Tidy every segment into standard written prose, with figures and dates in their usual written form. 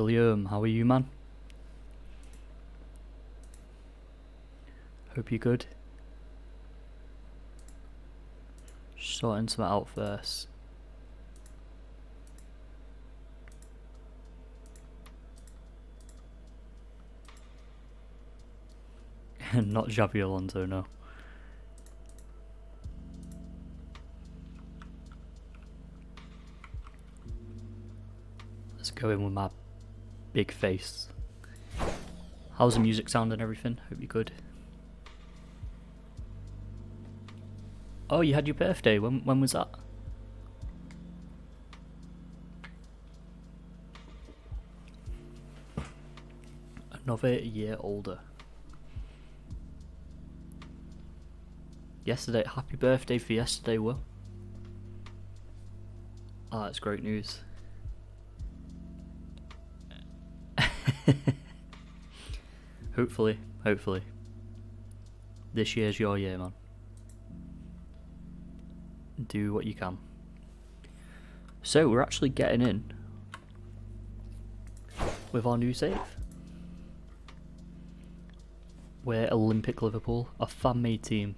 William, how are you, man? Hope you're good. Sorting something out first. Not Xabi Alonso, no. Let's go in with my big face. How's the music sound and everything? Hope you're good. Oh, you had your birthday. When was that? Another year older. Yesterday. Happy birthday for yesterday, Will. Ah, that's great news. Hopefully. This year's your year, man. Do what you can. So, we're actually getting in with our new save. We're Olympic Liverpool, a fan-made team.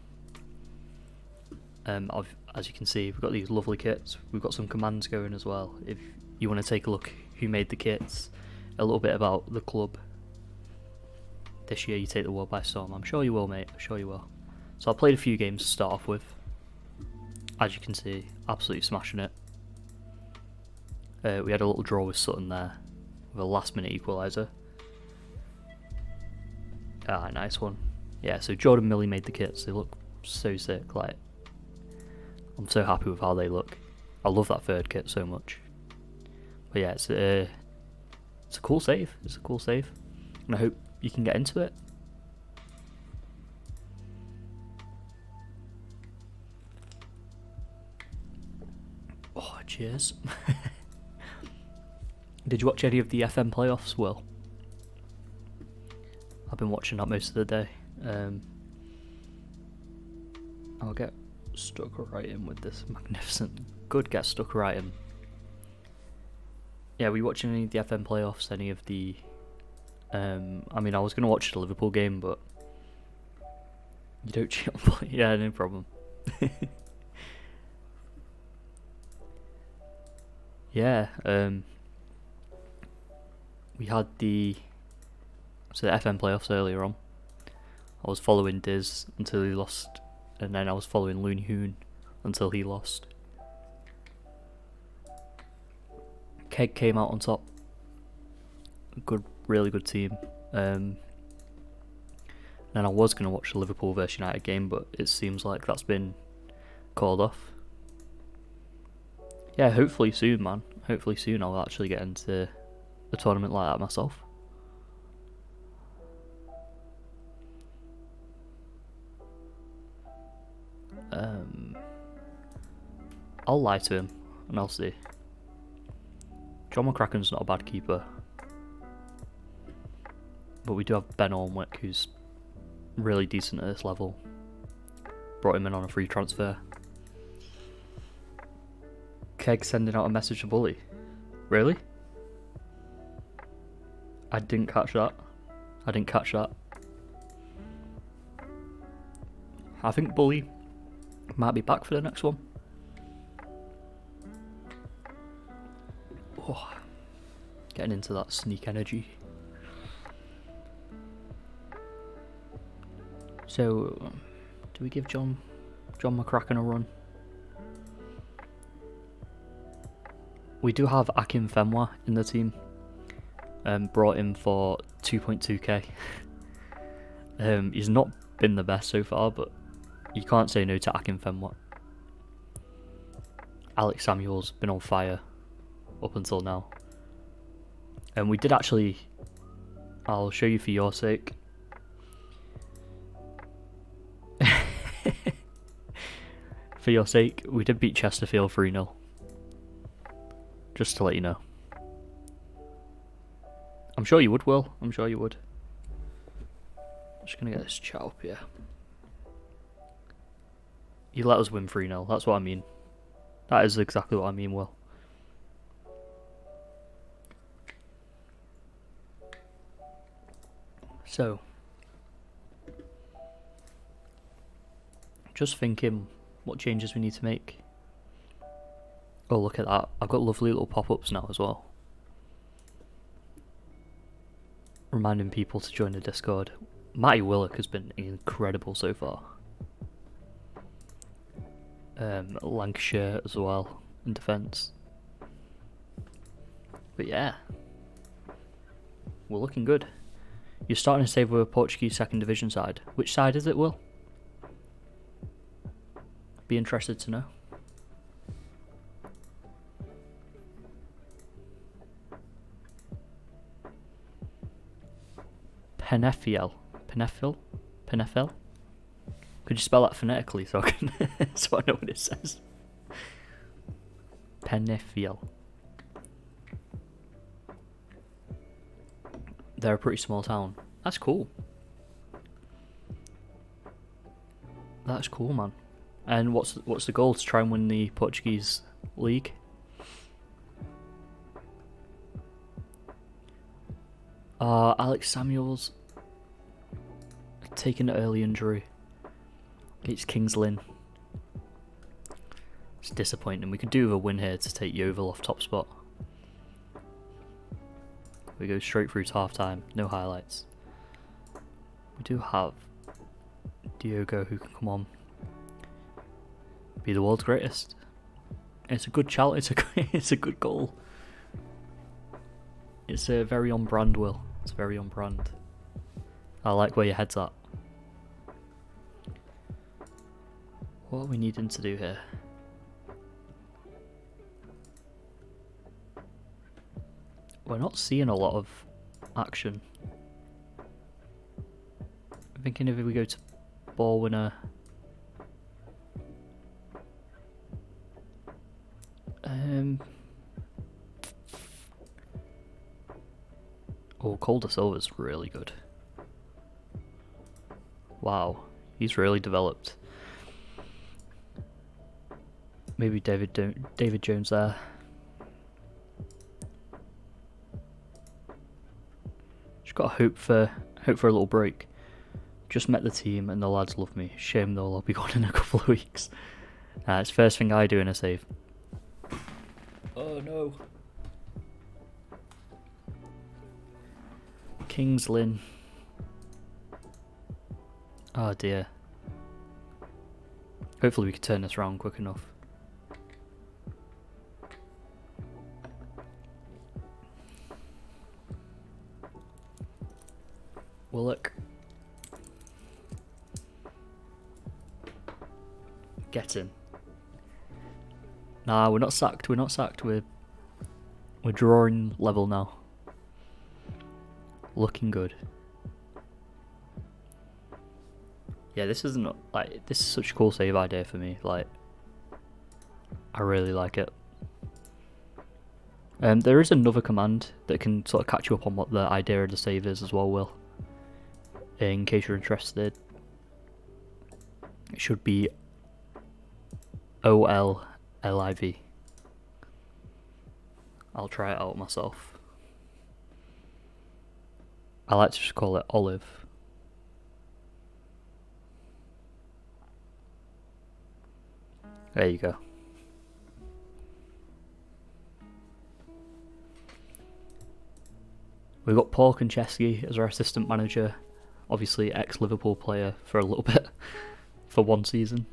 As you can see, we've got these lovely kits. We've got some commands going as well. If you want to take a look who made the kits, a little bit about the club. This year you take the world by storm. I'm sure you will, mate. I'm sure you will. So I played a few games to start off with. As you can see, absolutely smashing it. We had a little draw with Sutton there, with a last-minute equaliser. Ah, nice one. Yeah, so Jordan Millie made the kits. They look so sick. Like, I'm so happy with how they look. I love that third kit so much. But yeah, it's a cool save. It's a cool save, and I hope you can get into it. Oh, cheers. Did you watch any of the FM playoffs, Will? I've been watching that most of the day. I'll get stuck right in with this magnificent. Good, get stuck right in. Yeah, were you watching any of the FM playoffs? Any of the... I mean, I was going to watch the Liverpool game, but... You don't cheat on play. Yeah, no problem. Yeah, we had the FM playoffs earlier on. I was following Diz until he lost, and then I was following Looney Hoon until he lost. Keg came out on top. Really good team. Then I was going to watch the Liverpool vs United game, but it seems like that's been called off. Yeah, hopefully soon, man. Hopefully soon I'll actually get into a tournament like that myself. I'll lie to him and I'll see. John McCracken's not a bad keeper. But we do have Ben Alnwick, who's really decent at this level. Brought him in on a free transfer. Keg sending out a message to Bully. Really? I didn't catch that. I think Bully might be back for the next one. Oh, getting into that sneak energy. So, do we give John McCracken a run? We do have Akin Fenwa in the team. Brought him for 2.2k. He's not been the best so far, but you can't say no to Akin Fenwa. Alex Samuel's been on fire up until now. And we did actually... I'll show you for your sake. For your sake, we did beat Chesterfield 3-0. Just to let you know. I'm sure you would, Will. I'm sure you would. Just gonna get this chat up here. You let us win 3-0. That's what I mean. That is exactly what I mean, Will. So, just thinking what changes we need to make. Oh, look at that. I've got lovely little pop-ups now as well. Reminding people to join the Discord. Matty Willock has been incredible so far. Lancashire as well in defence. But yeah, we're looking good. You're starting to save with a Portuguese second division side. Which side is it, Will? Be interested to know. Penefiel. Penefiel? Could you spell that phonetically so I can so I know what it says? Penefiel. They're a pretty small town. That's cool. That's cool, man. And what's the goal? To try and win the Portuguese league? Alex Samuels taking an early injury. It's Kings Lynn. It's disappointing. We could do with a win here to take Yeovil off top spot. We go straight through to half time. No highlights. We do have Diogo who can come on. Be the world's greatest. It's a good challenge. It's a good goal. It's a very on brand, Will. It's very on brand. I like where your head's at. What are we needing to do here? We're not seeing a lot of action. I'm thinking if we go to ball winner. Oh, Calder Silva's really good. Wow, he's really developed. Maybe David Jones there. Just got to hope for a little break. Just met the team and the lads love me. Shame they'll all be gone in a couple of weeks. It's the first thing I do in a save. Oh no. Kings Lynn. Oh dear. Hopefully we can turn this around quick enough. Willock. Get in. Nah, we're not sacked. We're not sacked. We're drawing level now. Looking good. Yeah, this is such a cool save idea for me. Like, I really like it. There is another command that can sort of catch you up on what the idea of the save is as well, Will. In case you're interested, it should be OLLIV. I'll try it out myself. I like to just call it Olive. There you go. We've got Paul Konchesky as our assistant manager. Obviously ex-Liverpool player for a little bit. For one season.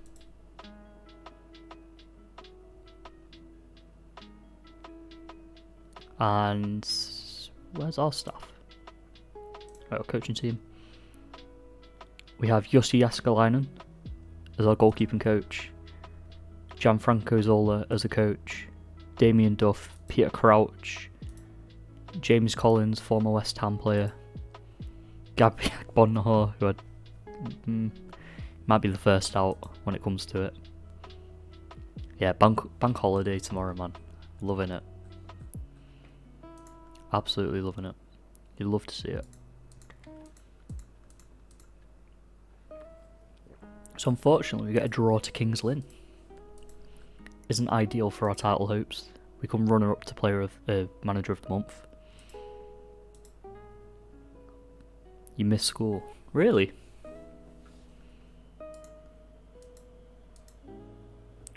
And where's our staff? Our coaching team. We have Jussi Jääskeläinen as our goalkeeping coach. Gianfranco Zola as a coach. Damien Duff, Peter Crouch, James Collins, former West Ham player. Gabby Bonhor, who might be the first out when it comes to it. Yeah, bank holiday tomorrow, man. Loving it. Absolutely loving it. You'd love to see it. So unfortunately we get a draw to Kings Lynn. Isn't ideal for our title hopes. We come runner up to player of manager of the month. You missed school. Really?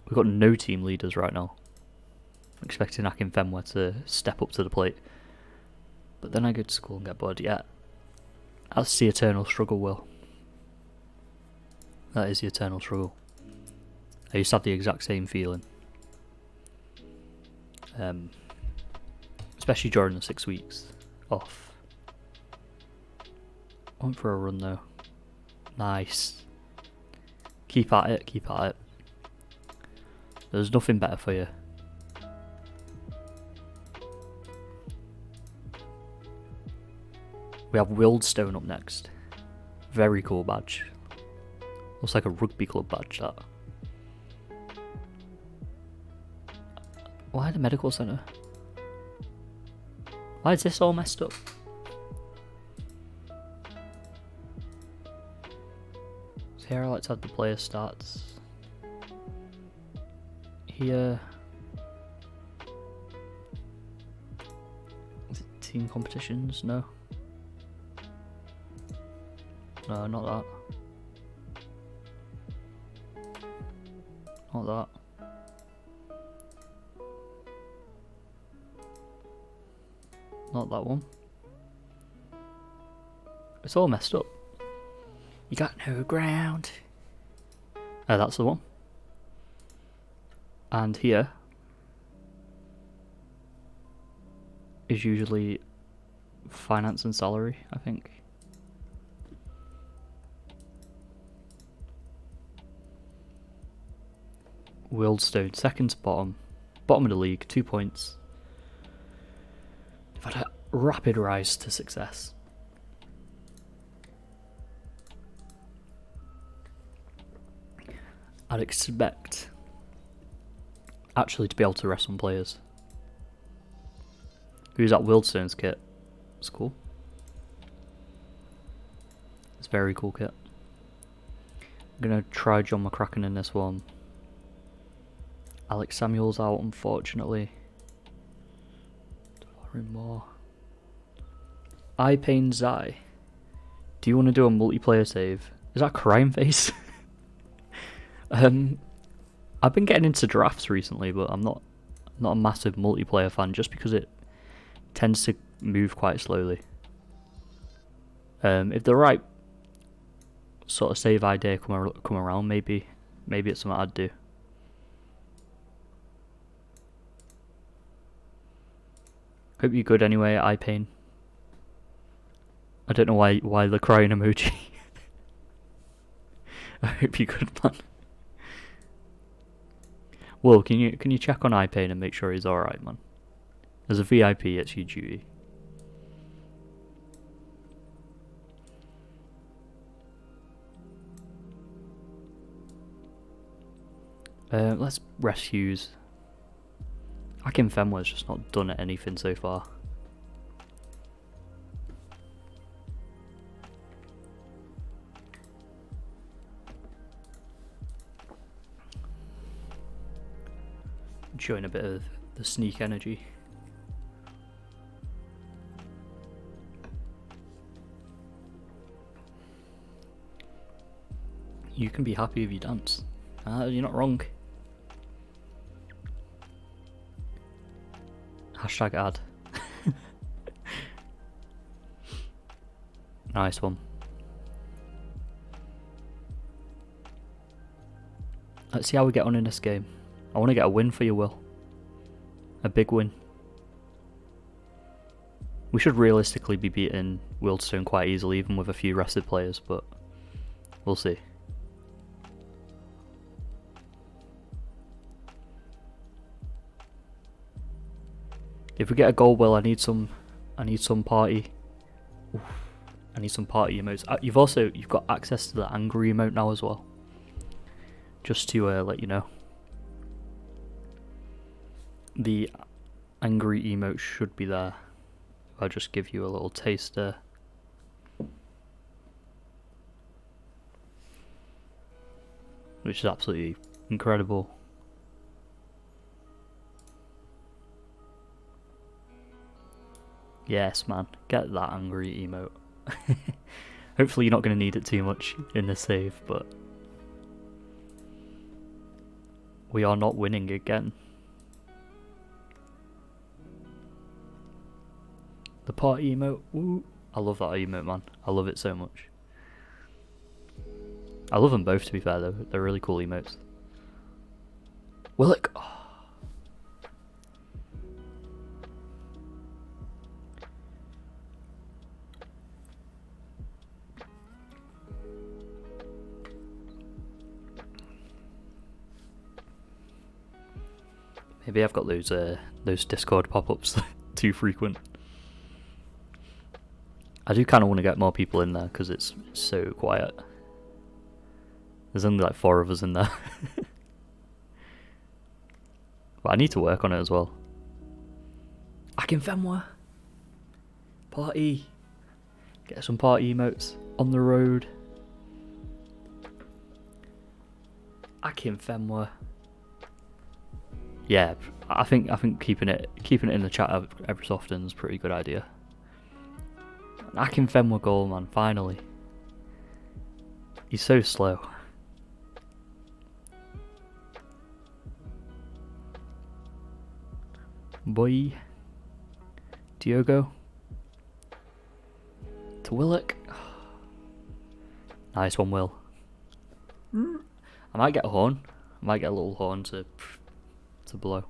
We've got no team leaders right now. I'm expecting Akin Fenwa to step up to the plate. But then I go to school and get bored. Yeah. That's the eternal struggle, Will. That is the eternal struggle. I used to have the exact same feeling. Especially during the 6 weeks off. Went for a run though. Nice. Keep at it, keep at it. There's nothing better for you. We have Wildstone up next. Very cool badge. Looks like a rugby club badge, that. Why the medical centre? Why is this all messed up? So here I like to have the player stats. Here... Is it team competitions? No. No, not that. Not that. Not that one. It's all messed up. You got no ground. Oh, that's the one. And here is usually finance and salary, I think. Wildstone, second to bottom. Bottom of the league, 2 points. They've had a rapid rise to success. I'd expect actually to be able to rest some players. Who's that Wildstone's kit? It's cool. It's a very cool kit. I'm going to try John McCracken in this one. Alex Samuel's out, unfortunately. More. Pain Zai. Do you want to do a multiplayer save? Is that Crime Face? I've been getting into drafts recently, but I'm not a massive multiplayer fan just because it tends to move quite slowly. If the right sort of save idea come around, maybe it's something I'd do. Hope you're good anyway, Pain. I don't know why the crying emoji. I hope you're good, man. Well, can you check on Pain and make sure he's alright, man? As a VIP, it's your duty. Let's rest Hughes. Akin Fenwa's just not done anything so far. Showing a bit of the sneak energy. You can be happy if you dance. You're not wrong. Hashtag ad. Nice one. Let's see how we get on in this game. I want to get a win for you, Will. A big win. We should realistically be beating Wildstone quite easily, even with a few rested players, but we'll see. If we get a goal, Will, I need some party. Oof. I need some party emotes. You've got access to the angry emote now as well. Just to let you know. The angry emote should be there. I'll just give you a little taster. Which is absolutely incredible. Yes, man. Get that angry emote. Hopefully you're not going to need it too much in this save, but we are not winning again. The party emote, woo. I love that emote, man. I love it so much. I love them both, to be fair, though. They're really cool emotes. Willock! Oh. Maybe I've got those Discord pop-ups too frequent. I do kind of want to get more people in there because it's so quiet. There's only like 4 of us in there. But I need to work on it as well. Akinfenwa! Party! Get some party emotes on the road. Akinfenwa. Yeah, I think keeping it in the chat every so often is a pretty good idea. Akinfenwa goal, man, finally. He's so slow. Boy. Diogo. To Willock. Nice one, Will. I might get a horn. I might get a little horn to blow.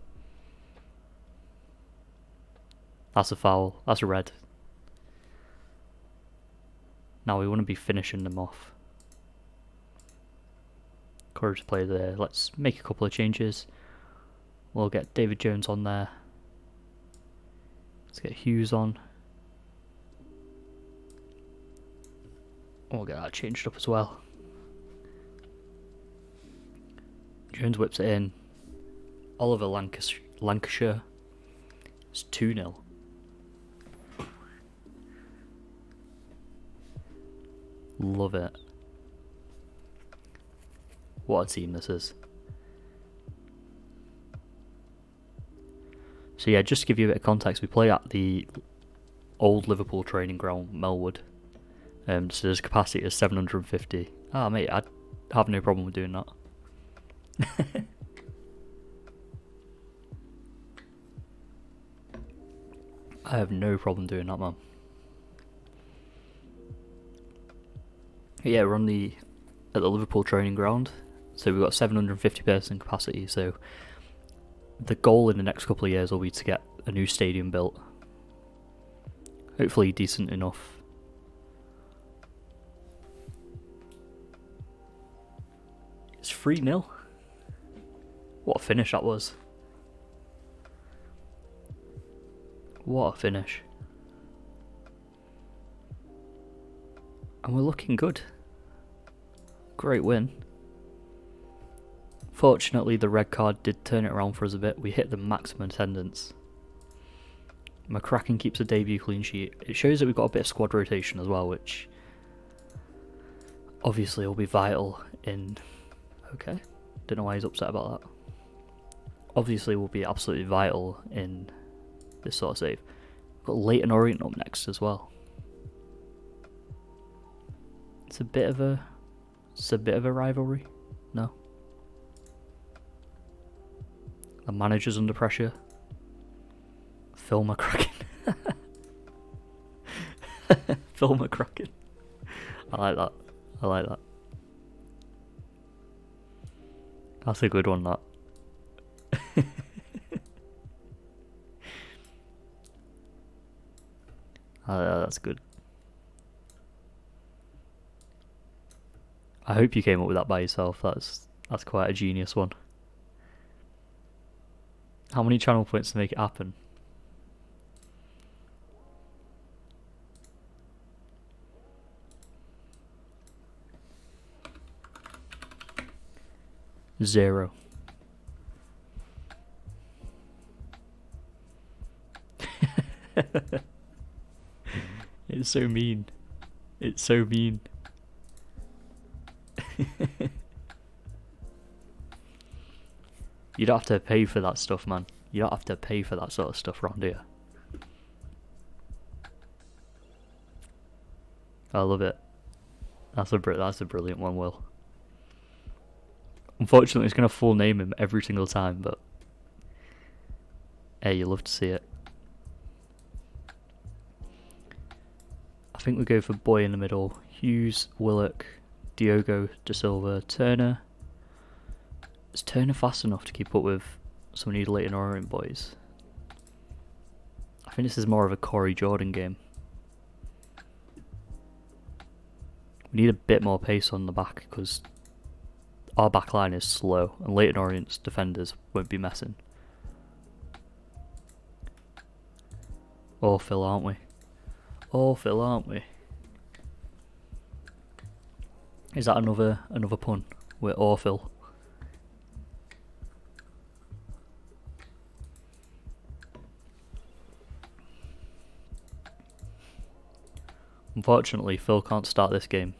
That's a foul. That's a red. Now we want to be finishing them off. Courage play there. Let's make a couple of changes. We'll get David Jones on there. Let's get Hughes on. We'll get that changed up as well. Jones whips it in. Oliver Lancashire. It's 2-0. Love it. What a team this is. So yeah, just to give you a bit of context, we play at the old Liverpool training ground, Melwood. So there's a capacity of 750. Ah, mate, I'd have no problem with doing that. I have no problem doing that, man. Yeah, we're at the Liverpool training ground, so we've got 750 person capacity. So the goal in the next couple of years will be to get a new stadium built. Hopefully decent enough. It's 3-0. What a finish that was. What a finish. And we're looking good. Great win. Fortunately, the red card did turn it around for us a bit. We hit the maximum attendance. McCracken keeps a debut clean sheet. It shows that we've got a bit of squad rotation as well, which obviously will be vital in... Okay, don't know why he's upset about that. Obviously will be absolutely vital in this sort of save. We've got Leighton Orient up next as well. It's a bit of a rivalry. No. The manager's under pressure. Phil McCracken. Phil McCracken. I like that. I like that. That's a good one, that. That's good. I hope you came up with that by yourself. That's quite a genius one. How many channel points to make it happen? Zero. It's so mean. It's so mean. You don't have to pay for that stuff, man. You don't have to pay for that sort of stuff around here. I love it. That's a brilliant one, Will. Unfortunately, it's going to full name him every single time, but hey, you love to see it. I think we go for Boy in the middle. Hughes, Willock, Diogo, De Silva, Turner. Is Turner fast enough to keep up with some of these Leyton Orient boys? I think this is more of a Corey Jordan game. We need a bit more pace on the back because our back line is slow and Leyton Orient's defenders won't be messing. Oh, Phil, aren't we? Oh, Phil, aren't we? Is that another pun with Orphil? Unfortunately, Phil can't start this game.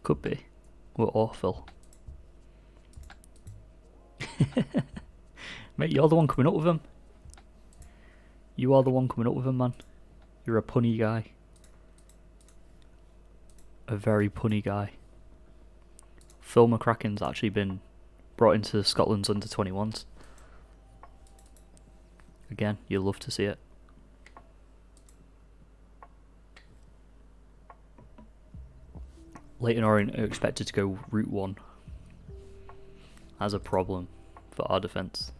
Could be. With Orphil. Mate, you're the one coming up with him. You are the one coming up with him, man. You're a punny guy. A very punny guy. Phil McCracken's actually been brought into Scotland's under-21s. Again, you'll love to see it. Leyton Orient are expected to go Route 1. That's a problem for our defence.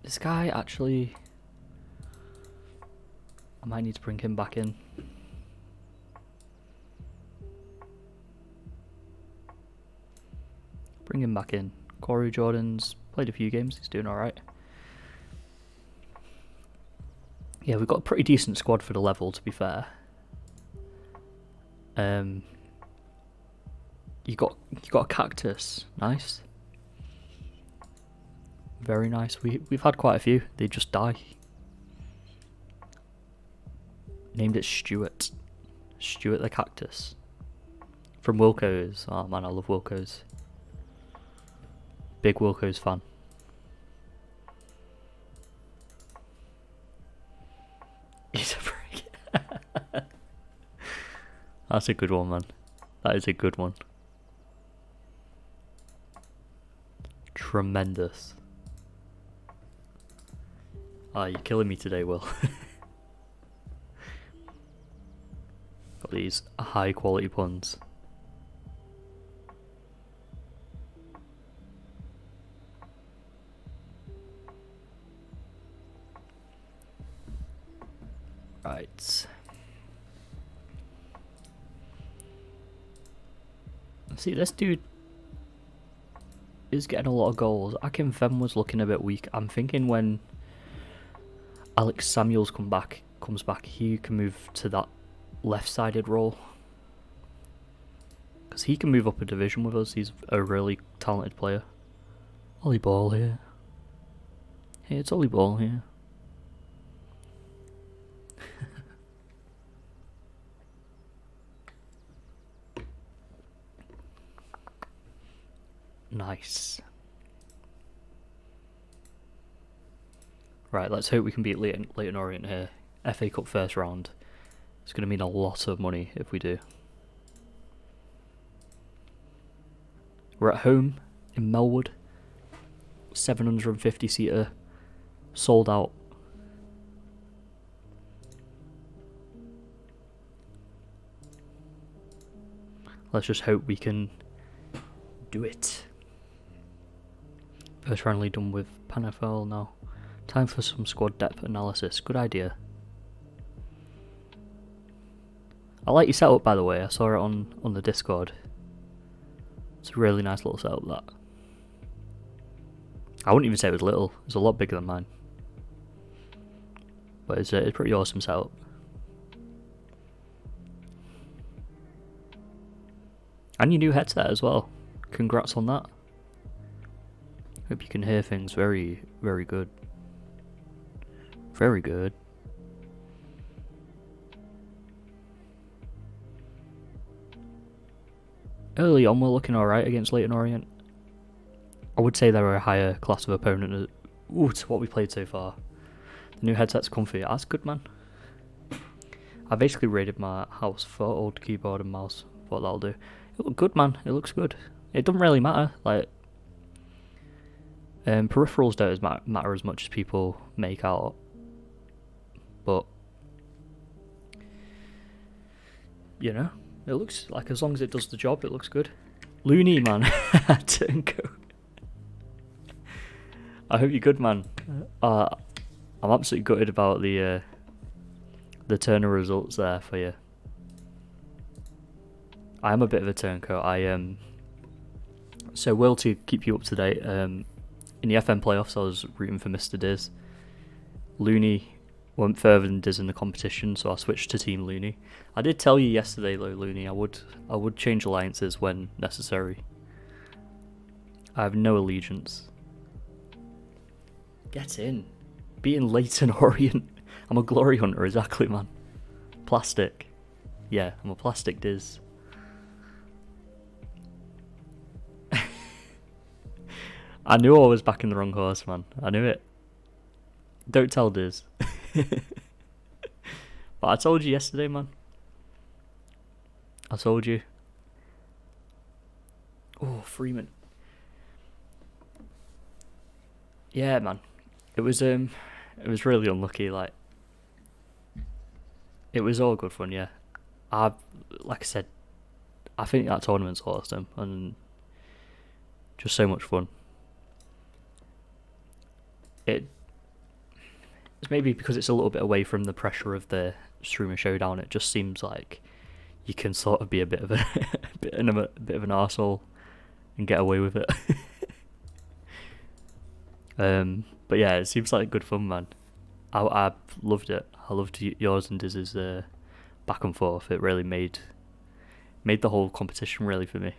This guy actually... I might need to bring him back in. Bring him back in. Corey Jordan's played a few games, he's doing alright. Yeah, we've got a pretty decent squad for the level, to be fair. You got a cactus, nice. Very nice. We've had quite a few. They just die. Named it Stuart. Stuart the cactus. From Wilco's. Oh man, I love Wilco's. Big Wilco's fan. He's a freak. That's a good one, man. That is a good one. Tremendous. Ah, you're killing me today, Will. Got these high quality puns. Right. See, this dude is getting a lot of goals. Akin Fem was looking a bit weak. I'm thinking when Alex Samuels comes back, he can move to that left-sided role. Because he can move up a division with us. He's a really talented player. Ollie Ball here. Hey, it's Ollie Ball here. Nice. Right, let's hope we can beat Leyton Orient here. FA Cup first round. It's going to mean a lot of money if we do. We're at home in Melwood. 750 seater. Sold out. Let's just hope we can do it. First friendly done with Panafel now. Time for some squad depth analysis. Good idea. I like your setup, by the way. I saw it on the Discord. It's a really nice little setup, that. I wouldn't even say it was little. It's a lot bigger than mine. But it's a pretty awesome setup. And your new headset as well. Congrats on that. Hope you can hear things very, very good. Very good. Early on, we're looking alright against Leyton Orient. I would say they're a higher class of opponent to what we played so far. The new headset's comfy. That's good, man. I basically raided my house for old keyboard and mouse. What that'll do. It looks good, man. It looks good. It doesn't really matter. Like, peripherals don't matter as much as people make out. But, you know, it looks like, as long as it does the job, it looks good. Looney, man. Turncoat. I hope you're good, man. I'm absolutely gutted about the Turner results there for you. I am a bit of a turncoat. So Will, to keep you up to date, in the FM playoffs I was rooting for Mr. Diz. Looney went further than Diz in the competition, so I switched to Team Looney. I did tell you yesterday though, Looney, I would change alliances when necessary. I have no allegiance. Get in. Beating Leighton Orient. I'm a glory hunter, exactly, man. Plastic. Yeah, I'm a plastic Diz. I knew I was backing the wrong horse, man. I knew it. Don't tell Diz. But I told you yesterday, man. I told you. Oh, Freeman. Yeah, man. It was really unlucky. Like, it was all good fun. Yeah, like I said, I think that tournament's awesome and just so much fun. It's maybe because it's a little bit away from the pressure of the streamer showdown. It just seems like you can sort of be a bit of a bit of an arsehole and get away with it. But yeah, it seems like good fun, man. I loved it. I loved yours and Diz's back and forth. It really made the whole competition really for me.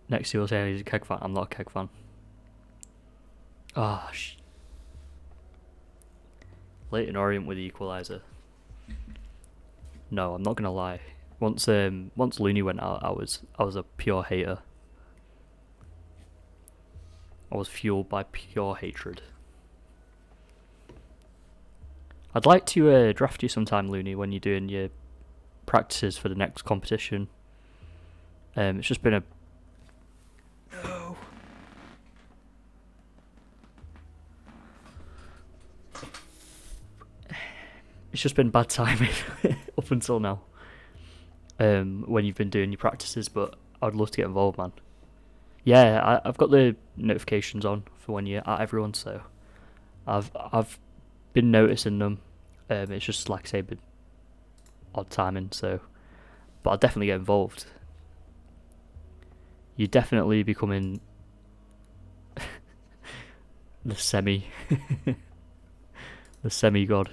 Next you'll say he's a keg fan. I'm not a keg fan. Ah, Leighton Orient with the equaliser. No, I'm not gonna lie. Once Looney went out, I was a pure hater. I was fueled by pure hatred. I'd like to draft you sometime, Looney, when you're doing your practices for the next competition. It's just been a... No. It's just been bad timing up until now. When you've been doing your practices, but I'd love to get involved, man. Yeah, I've got the notifications on for when you're at everyone, so I've been noticing them. It's just, like I say, been odd timing, so... But I'll definitely get involved. You're definitely becoming... the semi... the semi-god.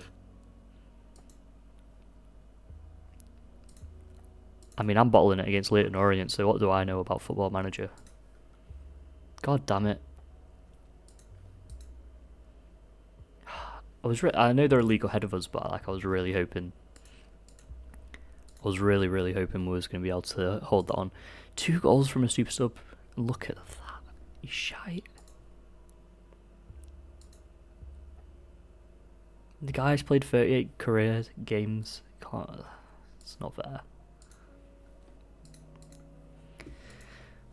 I mean, I'm bottling it against Leighton Orient, so what do I know about Football Manager? God damn it. I know they're a league ahead of us, but I was really hoping we was going to be able to hold that on. 2 goals from a super sub. Look at that. He's shite. The guy's played 38 career games. It's not fair.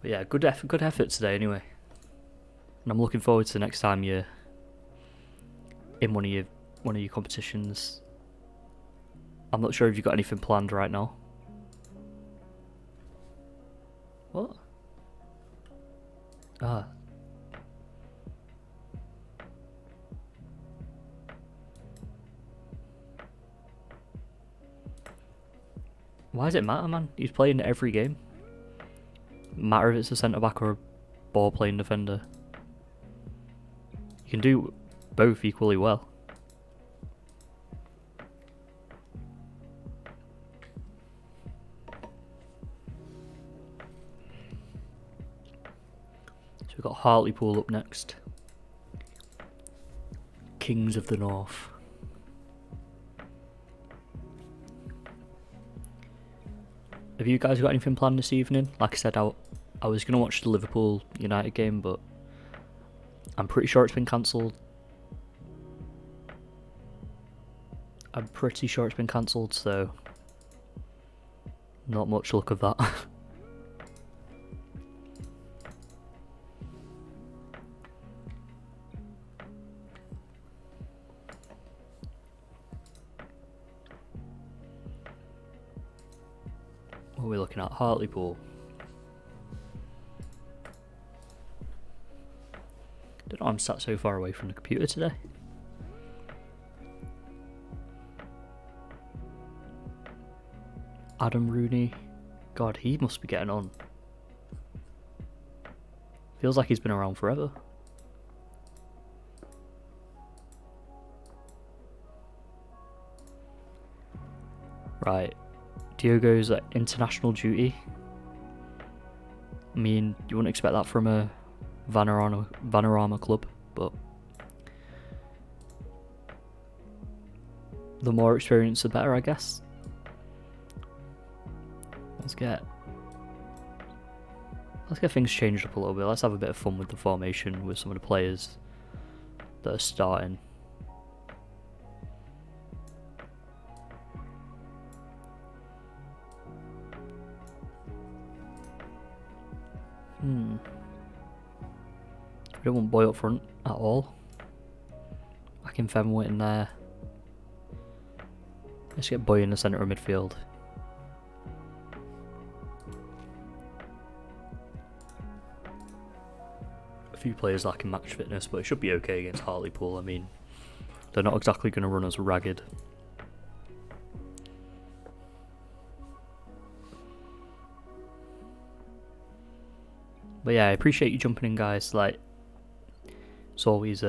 But yeah, good effort today anyway. And I'm looking forward to the next time you're in one of your competitions. I'm not sure if you've got anything planned right now. What? Ah. Why does it matter, man? He's playing every game. Matter if it's a centre back or a ball playing defender. You can do both equally well. So we've got Hartlepool up next. Kings of the North. Have you guys got anything planned this evening? Like I said, I was going to watch the Liverpool United game, but I'm pretty sure it's been cancelled. I'm pretty sure it's been cancelled, so not much luck of that. What are we looking at? Hartlepool. Don't know why I'm sat so far away from the computer today. Adam Rooney. God, he must be getting on. Feels like he's been around forever. Right. Diogo's at international duty. I mean, you wouldn't expect that from a Vanarama club, but the more experience, the better, I guess. Let's get things changed up a little bit. Let's have a bit of fun with the formation with some of the players that are starting. We don't want Boy up front at all. I can Fenway in there. Let's get Boy in the centre of midfield. A few players lacking match fitness, but it should be okay against Hartlepool. I mean, they're not exactly going to run us ragged. But yeah, I appreciate you jumping in, guys. Like, it's always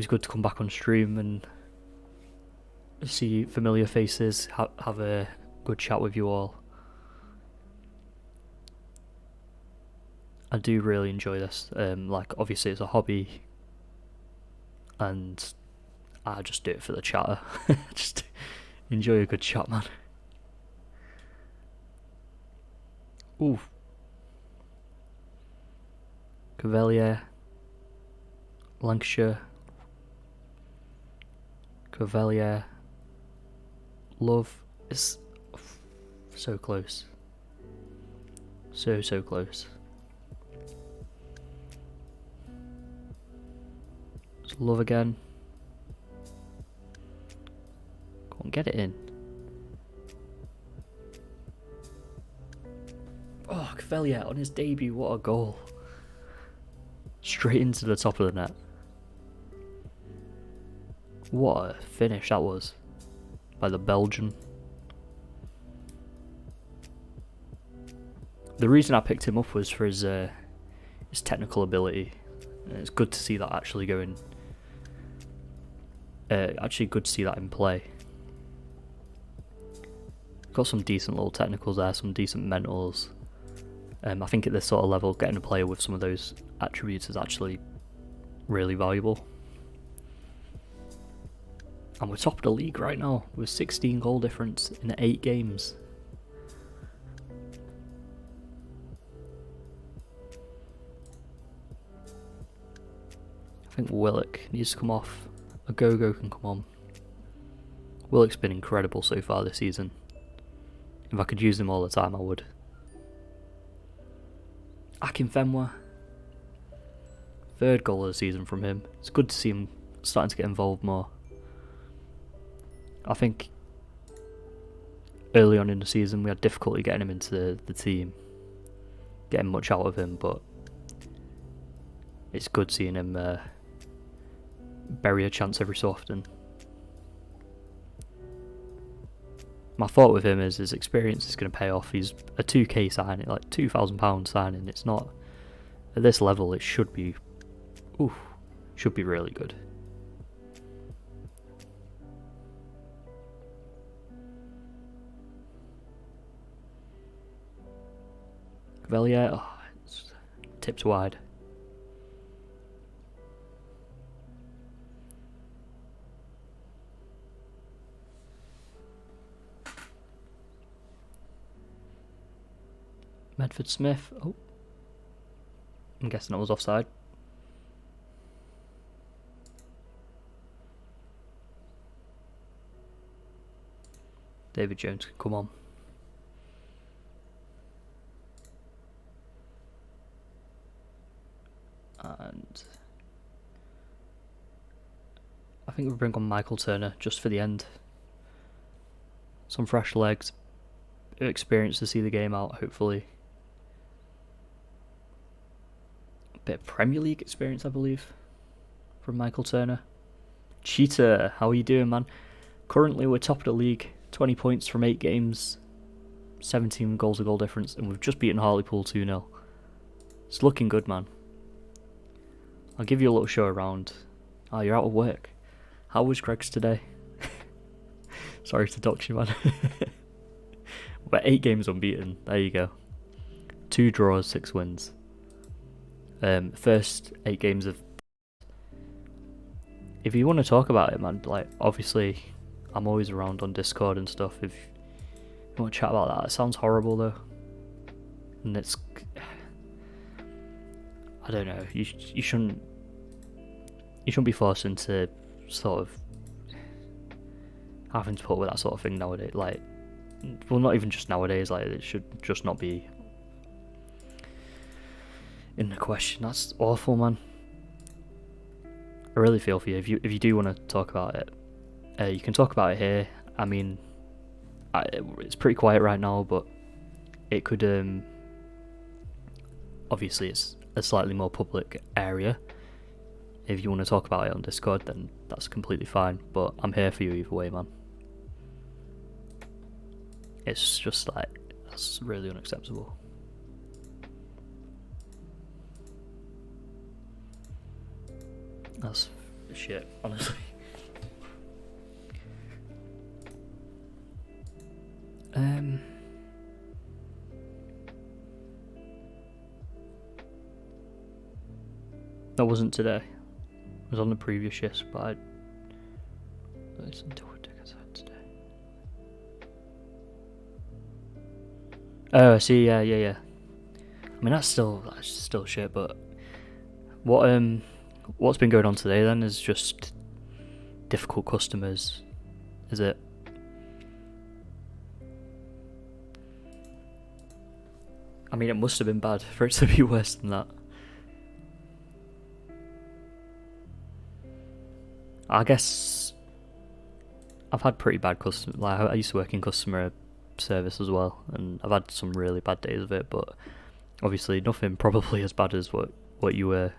good to come back on stream and see familiar faces, have a good chat with you all. I do really enjoy this. Like, obviously it's a hobby, and I just do it for the chatter. Just enjoy a good chat, man. Ooh. Cavalier, Lancashire, Cavalier, Love. It's so close. So close. It's Love again. Go on, get it in. Oh, Cavalier on his debut, what a goal. Straight into the top of the net. What a finish that was by the Belgian. The reason I picked him up was for his technical ability. And it's good to see that actually going. Actually good to see that in play. Got some decent little technicals there, some decent mentals. I think at this sort of level, getting a player with some of those attributes is actually really valuable. And we're top of the league right now with 16 goal difference in 8 games. I think Willock needs to come off. A Go-Go can come on. Willock's been incredible so far this season. If I could use him all the time, I would. Akinfenwa. 3rd goal of the season from him. It's good to see him starting to get involved more. I think early on in the season we had difficulty getting him into the team, getting much out of him, but it's good seeing him bury a chance every so often. My thought with him is his experience is going to pay off. He's a 2k signing, like £2,000 signing. It's not at this level. It should be, should be really good. Cavalier, it's tipped wide. Medford Smith. Oh, I'm guessing that was offside. David Jones can come on. And I think we'll bring on Michael Turner just for the end. Some fresh legs, experience to see the game out, hopefully. A bit of Premier League experience, I believe, from Michael Turner. Cheetah, how are you doing, man? Currently, we're top of the league, 20 points from 8 games, 17 goals to goal difference, and we've just beaten Hartlepool 2-0. It's looking good, man. I'll give you a little show around. Oh, you're out of work. How was Greg's today? Sorry to dox you, man. We're 8 games unbeaten. There you go. 2 draws, 6 wins. First 8 games of... If you want to talk about it, man, like, obviously, I'm always around on Discord and stuff. If you want to chat about that, it sounds horrible, though. And it's... I don't know, you shouldn't be forced into sort of having to put up with that sort of thing nowadays. Like, well, not even just nowadays. Like, it should just not be in the question. That's awful, man. I really feel for you. If you do want to talk about it, you can talk about it here. I mean, it's pretty quiet right now, but it could. Obviously, it's a slightly more public area. If you want to talk about it on Discord, then that's completely fine, but I'm here for you either way, man. It's just like, that's really unacceptable. That's shit, honestly. That wasn't today. It was on the previous shifts, but I listened to what tickets I had today. Oh, I see. Yeah. I mean, that's still shit. But what's been going on today then is just difficult customers, is it? I mean, it must have been bad for it to be worse than that. I guess I've had pretty bad customer. Like, I used to work in customer service as well, and I've had some really bad days of it. But obviously, nothing probably as bad as what you were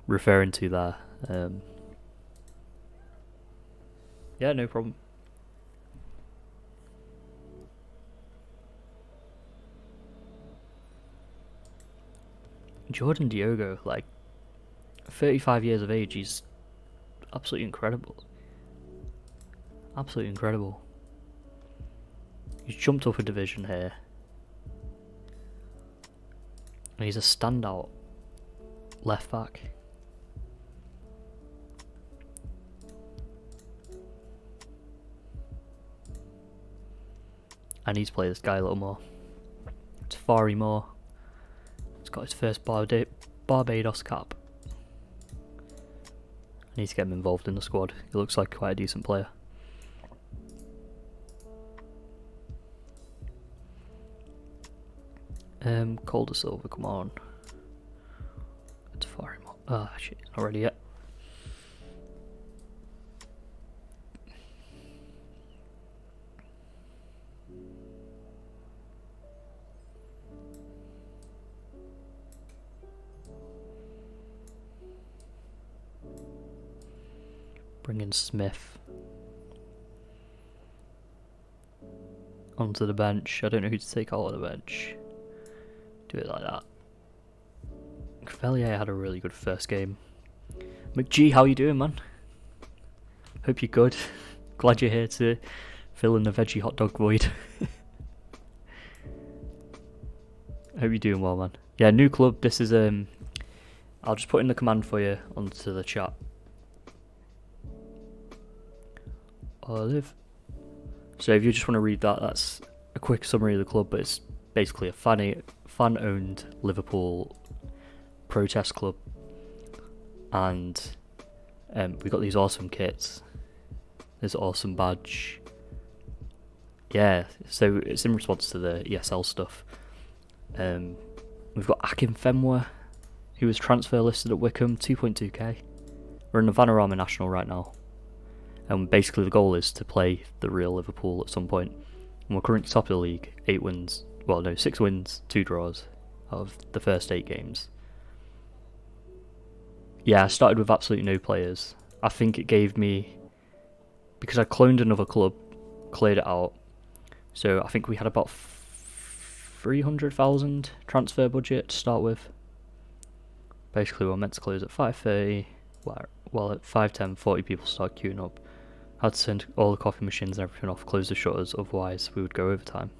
referring to there. Yeah, no problem. Jordan Diogo, like 35 years of age, he's absolutely incredible. Absolutely incredible. He's jumped up a division here. And he's a standout left back. I need to play this guy a little more. It's Fari Moore. He's got his first Barbados cap. I need to get him involved in the squad. He looks like quite a decent player. Calder Silver, come on. It's Fari Moore. Ah, shit, not ready yet. Bring in Smith onto the bench. I don't know who to take out of the bench. Do it like that. Cavalier had a really good first game. McGee, how you doing, man? Hope you're good. Glad you're here to fill in the veggie hot dog void. Hope you're doing well, man. Yeah, new club. This is I'll just put in the command for you onto the chat. Olive. So if you just want to read that, that's a quick summary of the club, but it's basically a fan-owned Liverpool protest club, and we got these awesome kits, this awesome badge. Yeah, so it's in response to the ESL stuff. We've got Akin Fenwa, who was transfer listed at Wickham, 2.2k. We're in the Vanarama National right now. And basically the goal is to play the real Liverpool at some point. And we're currently top of the league, 6 wins, 2 draws out of the first 8 games. Yeah, I started with absolutely no players. I think it gave me, because I cloned another club, cleared it out. So I think we had about 300,000 transfer budget to start with. Basically we were meant to close at 5:30, well at 5:10 40 people start queuing up. Had to send all the coffee machines and everything off, close the shutters, otherwise we would go overtime.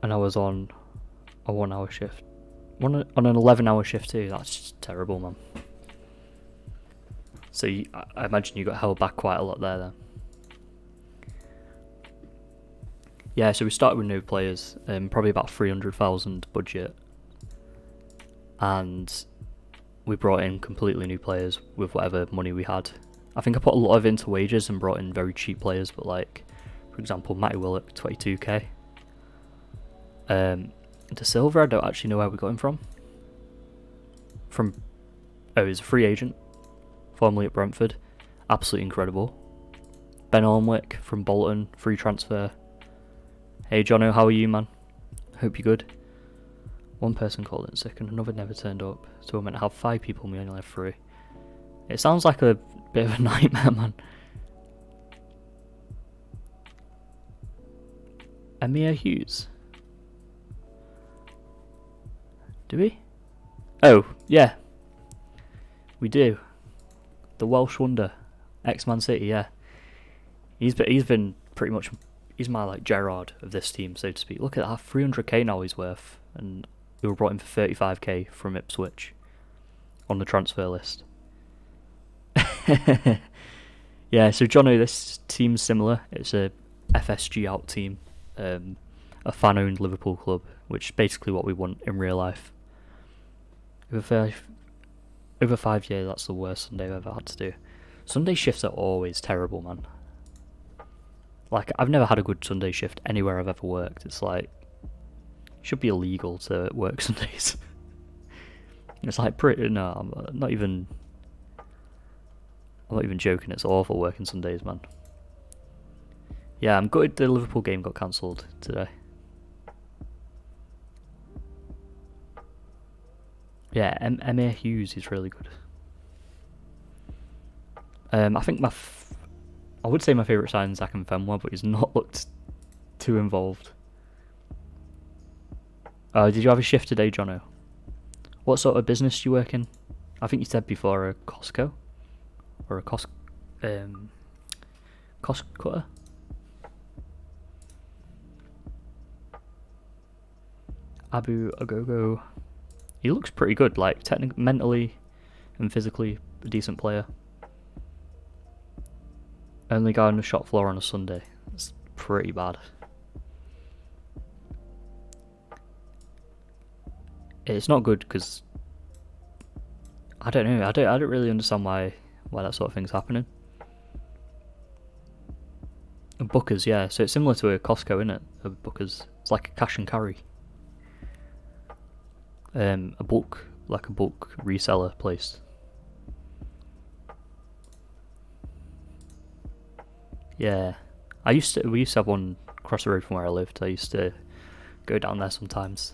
And I was on a 1 hour shift. On an 11-hour shift too, that's just terrible, man. So I imagine you got held back quite a lot there then. Yeah, so we started with no players, probably about 300,000 budget. And we brought in completely new players with whatever money we had. I think I put a lot of it into wages and brought in very cheap players, but like, for example, Matty Willock, 22k. De Silva, I don't actually know where we got him from. He's a free agent, formerly at Brentford. Absolutely incredible. Ben Alnwick from Bolton, free transfer. Hey Jono, how are you, man? Hope you're good. One person called in sick and another never turned up, so we're meant to have 5 people and we only have 3. It sounds like a bit of a nightmare, man. Amir Hughes. Do we? Oh, yeah. We do. The Welsh wonder. Ex-Man City, yeah. He's been pretty much, he's my like Gerrard of this team, so to speak. Look at that, 300k now he's worth, and we were brought in for 35k from Ipswich on the transfer list. Yeah, so Jono, this team's similar. It's a FSG out team, a fan-owned Liverpool club, which is basically what we want in real life. Over 5 years, that's the worst Sunday I've ever had to do. Sunday shifts are always terrible, man. Like, I've never had a good Sunday shift anywhere I've ever worked. It's like, it should be illegal to work Sundays. It's like I'm not even joking, it's awful working Sundays, man. Yeah, I'm gutted the Liverpool game got cancelled today. Yeah, Emir Hughes is really good. I think I would say my favourite sign is Akin Fenwa, but he's not looked too involved. Did you have a shift today, Jono? What sort of business do you work in? I think you said before a Costco? Or a cost cutter? Abu Agogo. He looks pretty good, like mentally and physically a decent player. Only guy on the shop floor on a Sunday. It's pretty bad. It's not good because I don't know. I don't really understand why that sort of thing's happening. And Booker's, yeah. So it's similar to a Costco, isn't it? A Booker's. It's like a cash and carry. A bulk reseller place. Yeah, we used to have one across the road from where I lived. I used to go down there sometimes.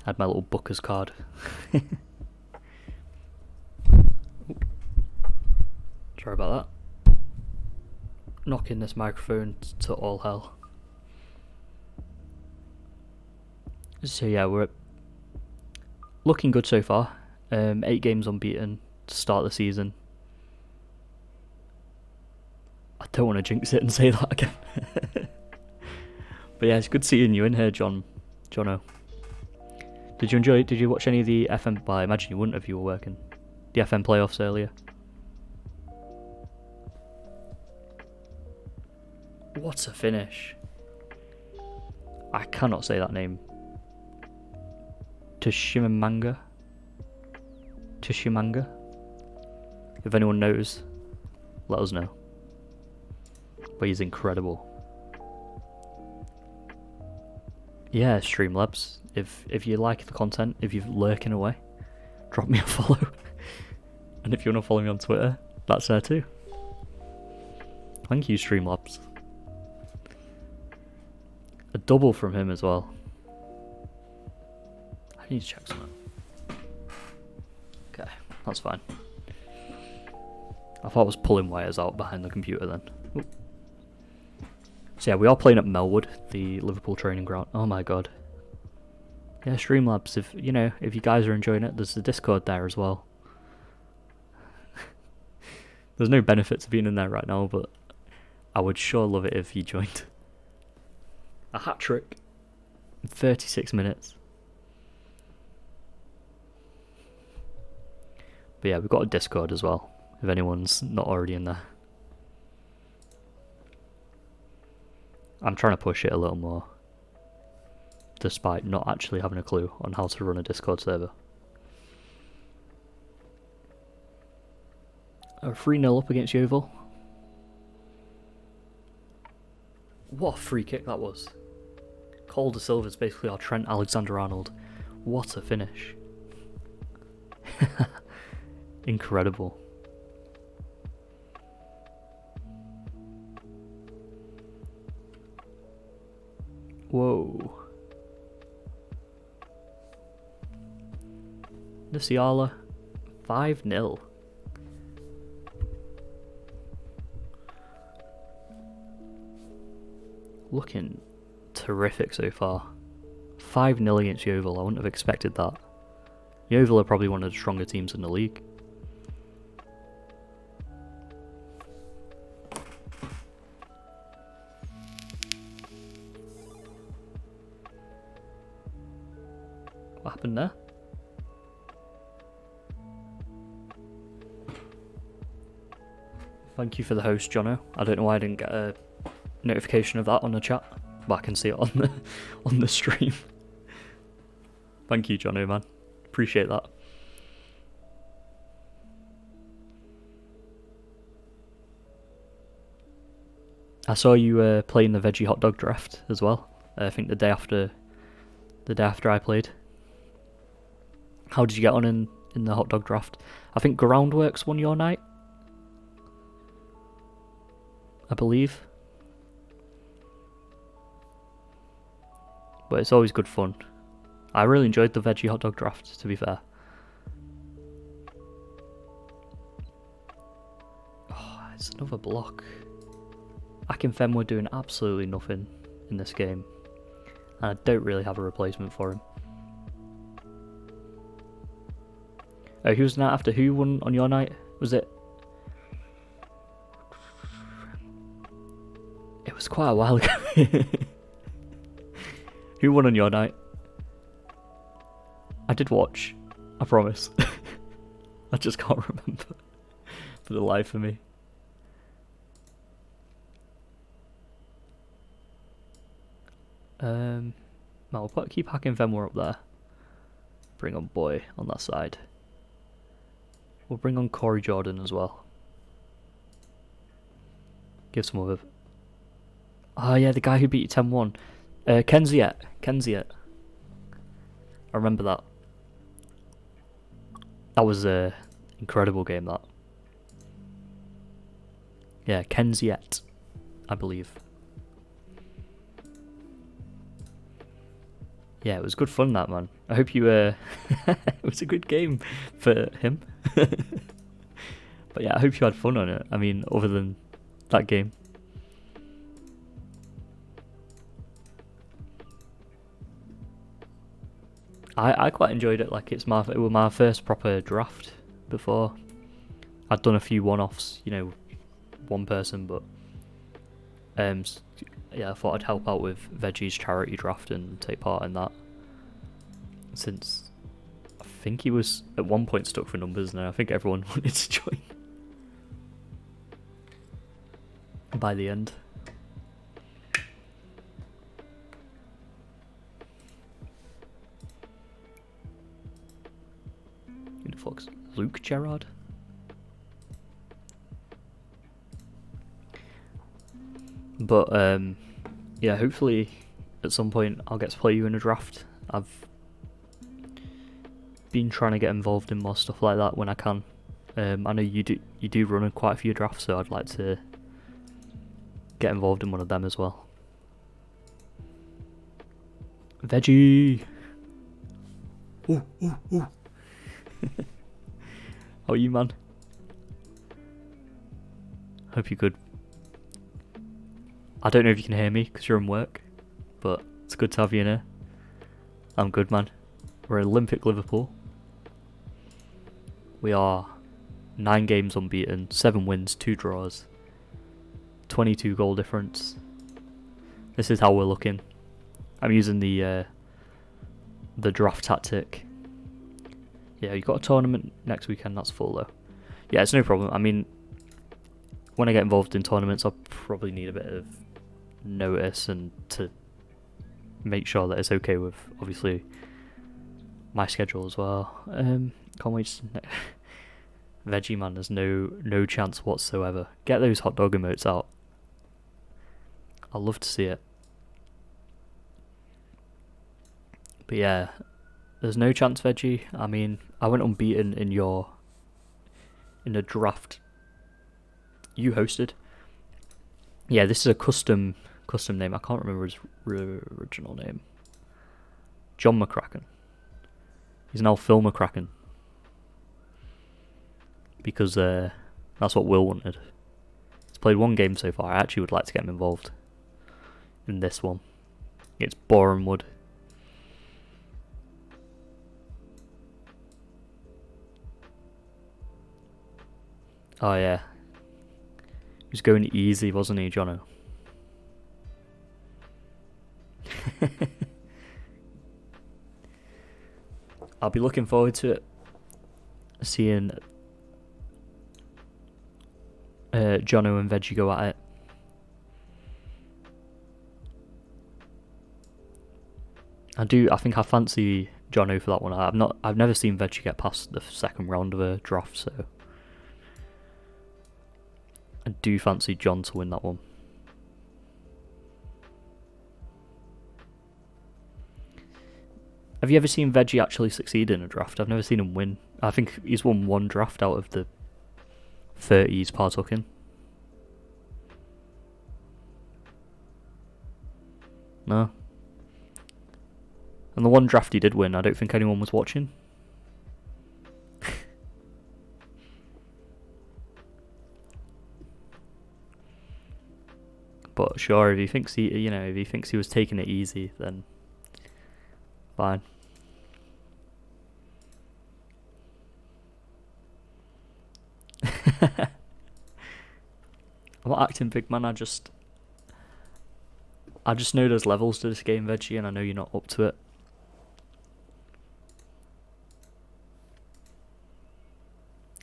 Had my little Booker's card. Sorry about that. Knocking this microphone to all hell. So yeah, we're looking good so far. 8 games unbeaten to start the season. I don't want to jinx it and say that again. But yeah, it's good seeing you in here, Jono. Did you watch any of the FM? Well, I imagine you wouldn't if you were working. The FM playoffs earlier. What a finish. I cannot say that name. Tushimamanga. Tishimanga. If anyone knows, let us know. But he's incredible. Yeah, Streamlabs. If you like the content, if you're lurking away, drop me a follow. And if you want to follow me on Twitter, that's there too. Thank you, Streamlabs. A double from him as well. I need to check something. Okay, that's fine. I thought I was pulling wires out behind the computer then. Ooh. So yeah, we are playing at Melwood, the Liverpool training ground. Oh my god. Yeah, Streamlabs, if you guys are enjoying it, there's the Discord there as well. There's no benefit to being in there right now, but I would sure love it if you joined. A hat trick in 36 minutes. But yeah, we've got a Discord as well, if anyone's not already in there. I'm trying to push it a little more, despite not actually having a clue on how to run a Discord server. A 3-0 up against Yeovil. What a free kick that was. Calder Silva's basically our Trent Alexander-Arnold. What a finish. Incredible. Whoa. Nasiala. 5-0. Looking terrific so far. 5-0 against Yeovil. I wouldn't have expected that. Yeovil are probably one of the stronger teams in the league. What happened there? Thank you for the host, Jono. I don't know why I didn't get a notification of that on the chat, but I can see it on the stream. Thank you, Jono, man. Appreciate that. I saw you playing the veggie hot dog draft as well. I think the day after I played. How did you get on in the hot dog draft? I think Groundworks won your night, I believe. But it's always good fun. I really enjoyed the veggie hot dog draft, to be fair. Oh, it's another block. Akinfenwa were doing absolutely nothing in this game, and I don't really have a replacement for him. Oh, who was night after? Who won on your night? Was it? It was quite a while ago. Who won on your night? I did watch, I promise. I just can't remember for the life of me. We'll keep Akinfenwa up there. Bring on Boy on that side. We'll bring on Corey Jordan as well. Give some other... Oh yeah, the guy who beat you 10-1. Kenziet. I remember that. That was an incredible game, that. Yeah, Kenziet, I believe. Yeah, it was good fun, that, man. I hope you... it was a good game for him. But yeah, I hope you had fun on it. I mean, other than that game. I quite enjoyed it. Like, it was my first proper draft before. I'd done a few one-offs, one person, but yeah, I thought I'd help out with Veggie's charity draft and take part in that. Since I think he was at one point stuck for numbers, and I think everyone wanted to join by the end. fuck's Luke Gerrard? But yeah, hopefully at some point I'll get to play you in a draft. I've been trying to get involved in more stuff like that when I can. I know you do run quite a few drafts, so I'd like to get involved in one of them as well. Veggie! Ooh, ooh, ooh. How are you, man? Hope you're good. I don't know if you can hear me because you're in work, but it's good to have you in here. I'm good, man. We're Olympic Liverpool. We are 9 games unbeaten, 7 wins, 2 draws, 22 goal difference. This is how we're looking. I'm using the draft tactic. Yeah, you got a tournament next weekend, that's full though. Yeah, it's no problem. I mean, when I get involved in tournaments, I'll probably need a bit of notice and to make sure that it's okay with, obviously, my schedule as well. Can't wait to... Veggie man, there's no chance whatsoever. Get those hot dog emotes out. I'd love to see it. But yeah, there's no chance, Veggie. I mean, I went unbeaten in a draft you hosted. Yeah, this is a custom name. I can't remember his original name. John McCracken. He's now Phil McCracken. Because that's what Will wanted. He's played 1 game so far. I actually would like to get him involved in this one. It's Bournemouth. Oh yeah. He was going easy, wasn't he, Jono? I'll be looking forward to it. Seeing Jono and Veggie go at it. I think I fancy Jono for that one. I've never seen Veggie get past the second round of a draft, so I do fancy John to win that one. Have you ever seen Veggie actually succeed in a draft? I've never seen him win. I think he's won 1 draft out of the 30 he's partook in. No. And the 1 draft he did win, I don't think anyone was watching. But sure, if he thinks he was taking it easy, then fine. I'm not acting big, man. I just know there's levels to this game, Veggie, and I know you're not up to it.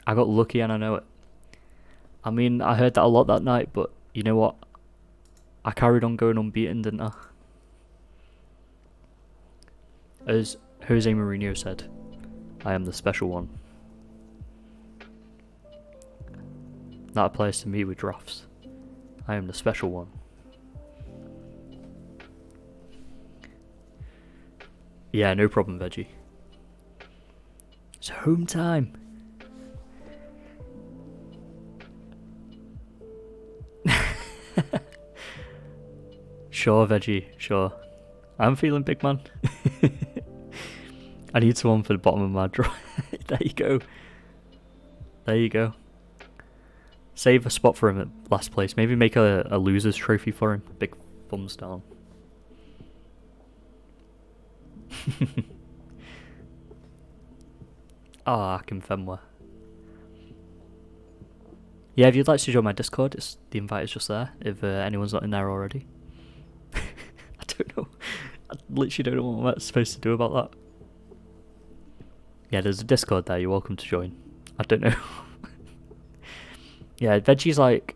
I got lucky and I know it. I mean, I heard that a lot that night, but you know what? I carried on going unbeaten, didn't I? As Jose Mourinho said, I am the special one. That applies to me with drafts. I am the special one. Yeah, no problem, Veggie. It's home time. Sure, Veggie, sure. I'm feeling big, man. I need someone for the bottom of my draw. There you go. There you go. Save a spot for him at last place. Maybe make a loser's trophy for him. Big thumbs down. Akim Femwa. Yeah, if you'd like to join my Discord, the invite is just there. If anyone's not in there already. I don't know. I literally don't know what I'm supposed to do about that. Yeah, there's a Discord there. You're welcome to join. I don't know. Yeah, Veggie's like...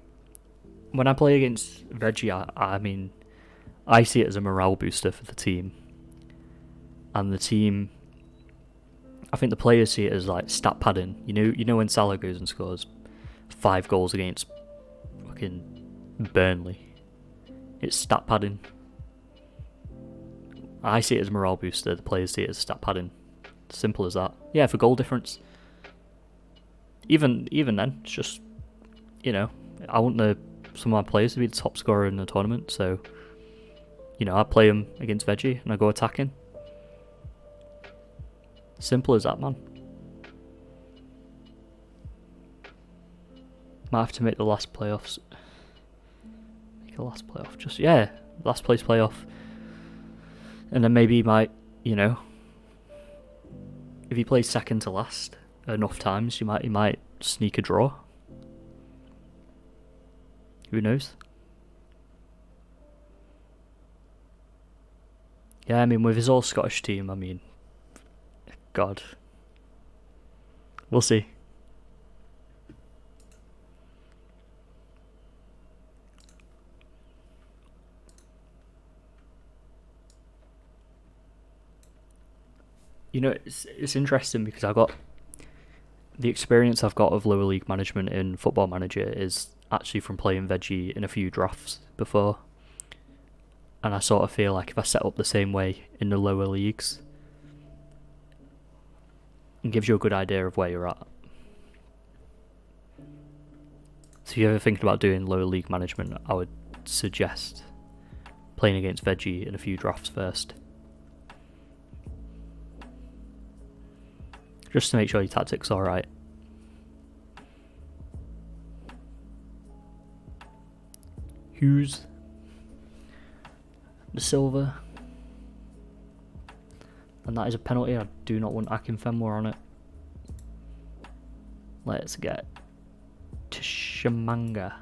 When I play against Veggie, I mean... I see it as a morale booster for the team. And the team I think the players see it as like stat padding. You know when Salah goes and scores 5 goals against fucking Burnley. It's stat padding. I see it as morale booster. The players see it as stat padding. Simple as that. Yeah, for goal difference. Even then, it's just, I want some of my players to be the top scorer in the tournament. So, I play them against Veggie and I go attacking. Simple as that, man. Might have to make the last playoffs. Make a last playoff. Just, last place playoff. And then maybe he might, if he plays second to last enough times, he might sneak a draw. Who knows? Yeah, I mean, with his all-Scottish team, I mean, God. We'll see. It's interesting because I got the experience I've got of lower league management in Football Manager is actually from playing Veggie in a few drafts before, and I sort of feel like if I set up the same way in the lower leagues, it gives you a good idea of where you're at. So if you're ever thinking about doing lower league management, I would suggest playing against Veggie in a few drafts first. Just to make sure your tactics are alright. Hughes. The silver. And that is a penalty. I do not want Akinfenwa on it. Let's get Tishamanga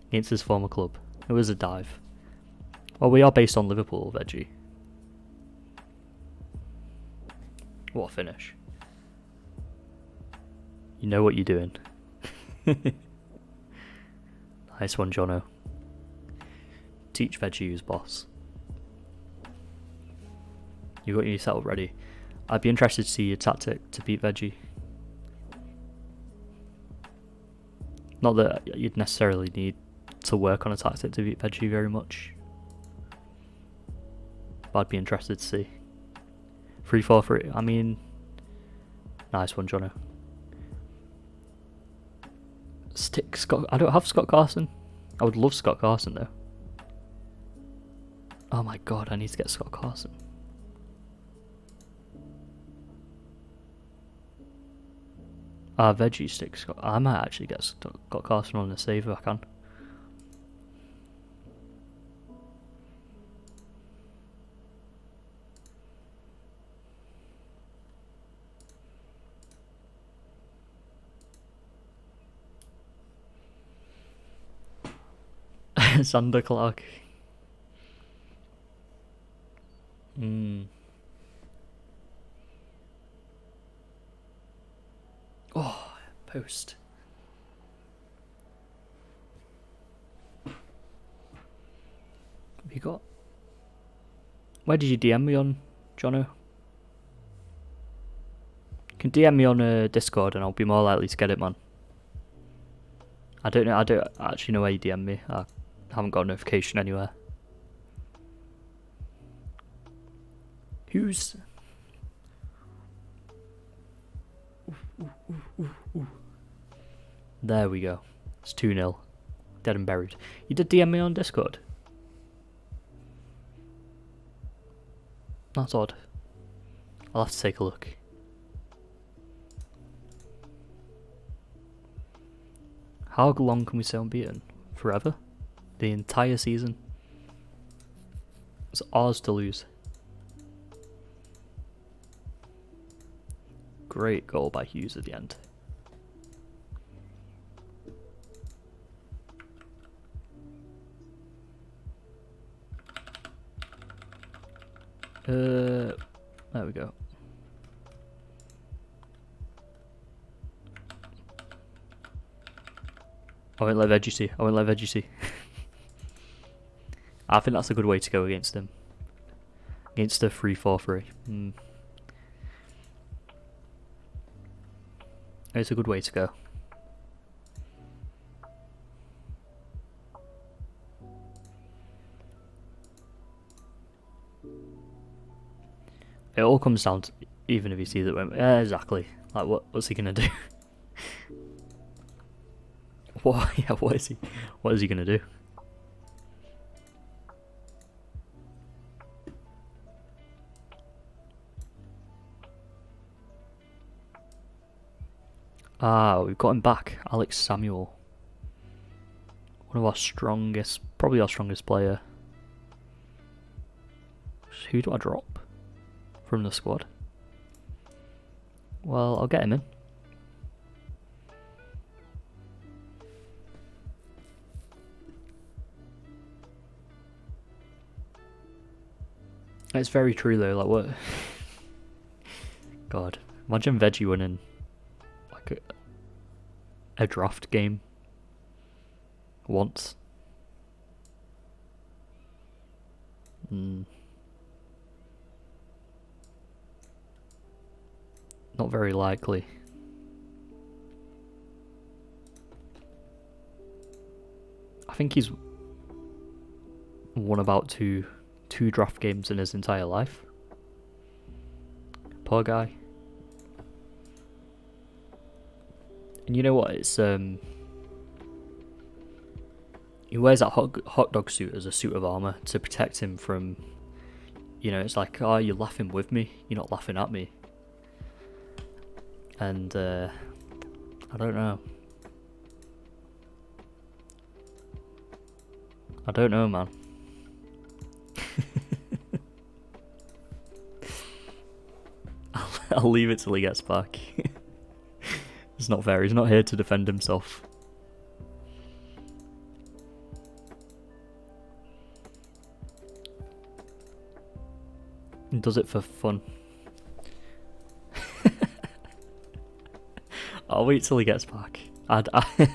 against his former club. It was a dive. Well, we are based on Liverpool, Veggie. What a finish. You know what you're doing. Nice one, Jono. Teach Veggie who's boss. You got your setup ready. I'd be interested to see your tactic to beat Veggie. Not that you'd necessarily need to work on a tactic to beat Veggie very much, but I'd be interested to see. 3-4-3. I mean, nice one, Jono. Stick Scott. I don't have Scott Carson. I would love Scott Carson though. Oh my god, I need to get Scott Carson. Veggie stick Scott. I might actually get Scott Carson on the save if I can. Sander Clark. Oh, post. Have you got? Where did you DM me on, Jono? You can DM me on Discord and I'll be more likely to get it, man. I don't actually know where you DM me. I haven't got a notification anywhere. Who's... There we go. It's 2-0. Dead and buried. You did DM me on Discord? That's odd. I'll have to take a look. How long can we stay unbeaten? Forever? The entire season? It's ours to lose. Great goal by Hughes at the end. There we go. I won't let Veggie see. I won't let Veggie see. I think that's a good way to go against him. Against a 3-4-3. It's a good way to go. It all comes down to, even if you see that, exactly. Like, what's he gonna do? What? Yeah, what is he gonna do? Ah, we've got him back. Alex Samuel. One of our strongest, probably our strongest player. Who do I drop from the squad? Well, I'll get him in. It's very true though, like what? God, imagine Veggie winning like a draft game once. Not very likely. I think he's won about two draft games in his entire life. Poor guy. And you know what? It's he wears that hot dog suit as a suit of armor to protect him from. You know, it's like, oh, you're laughing with me. You're not laughing at me. And I don't know. I don't know, man. I'll leave it till he gets back. It's not fair. He's not here to defend himself. He does it for fun. I'll wait till he gets back. Yeah,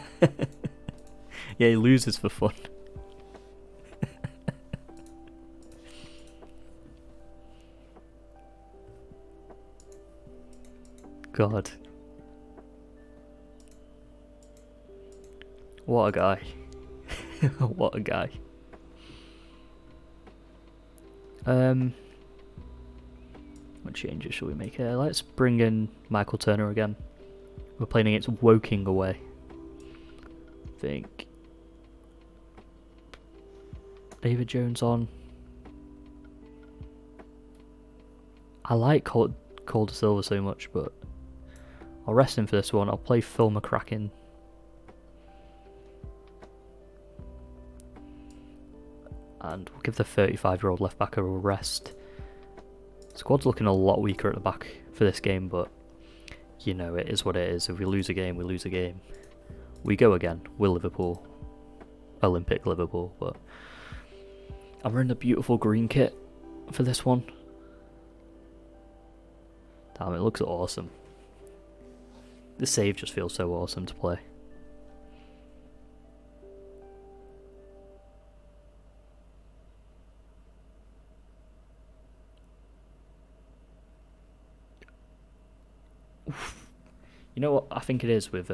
he loses for fun. God. What a guy. What a guy. What changes shall we make here? Let's bring in Michael Turner again. We're playing against Woking away. I think. David Jones on. I like Calder Silver so much, but I'll rest him for this one. I'll play Phil McCracken. And we'll give the 35-year-old left back a rest. Squad's looking a lot weaker at the back for this game, but you know, it is what it is. If we lose a game, we lose a game. We go again. We're Liverpool. Olympic Liverpool, but I'm wearing the beautiful green kit for this one. Damn, it looks awesome. The save just feels so awesome to play. You know what I think it is with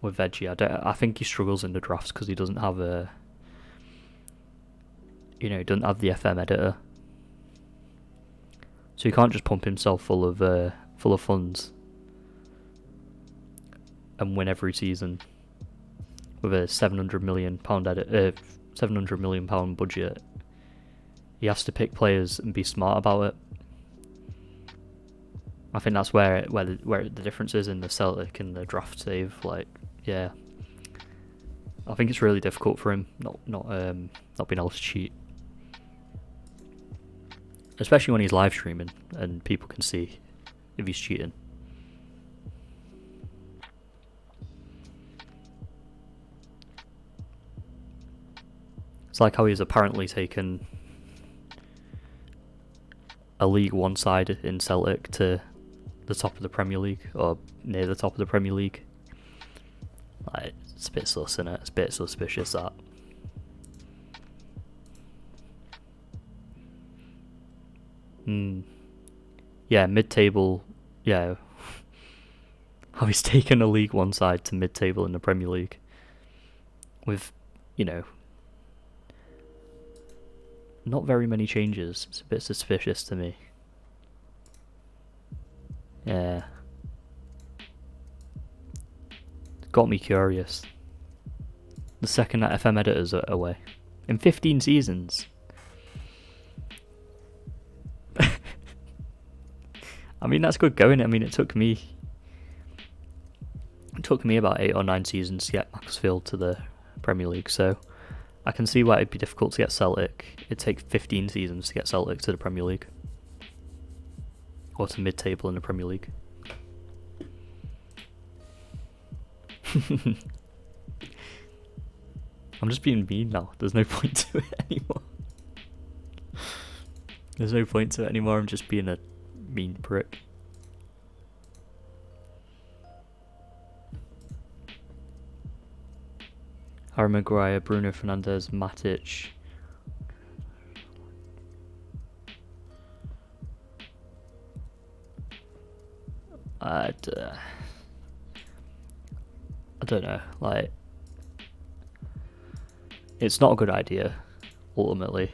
Veggie? I think he struggles in the drafts because he doesn't have a. You know, he doesn't have the FM editor, so he can't just pump himself full of funds and win every season with a £700 million £700 million budget. He has to pick players and be smart about it. I think that's where the difference is in the Celtic and the draft save. Like, yeah, I think it's really difficult for him not being able to cheat, especially when he's live streaming and people can see if he's cheating. It's like how he's apparently taken a League One side in Celtic to the top of the Premier League, or near the top of the Premier League. Like, it's a bit sus, innit? It's a bit suspicious, that. Yeah, mid-table, yeah. how he's taken a League One side to mid-table in the Premier League with, you know, not very many changes. It's a bit suspicious to me. Yeah. Got me curious. The second that FM editors are away. In 15 seasons. I mean, that's good going. I mean, it took me about 8 or 9 seasons to get Macclesfield to the Premier League, so I can see why it'd be difficult to get Celtic. It'd take 15 seasons to get Celtic to the Premier League. Or to mid-table in the Premier League. I'm just being mean now. There's no point to it anymore. There's no point to it anymore. I'm just being a mean prick. Harry Maguire, Bruno Fernandes, Matic. I don't know. Like, it's not a good idea, ultimately.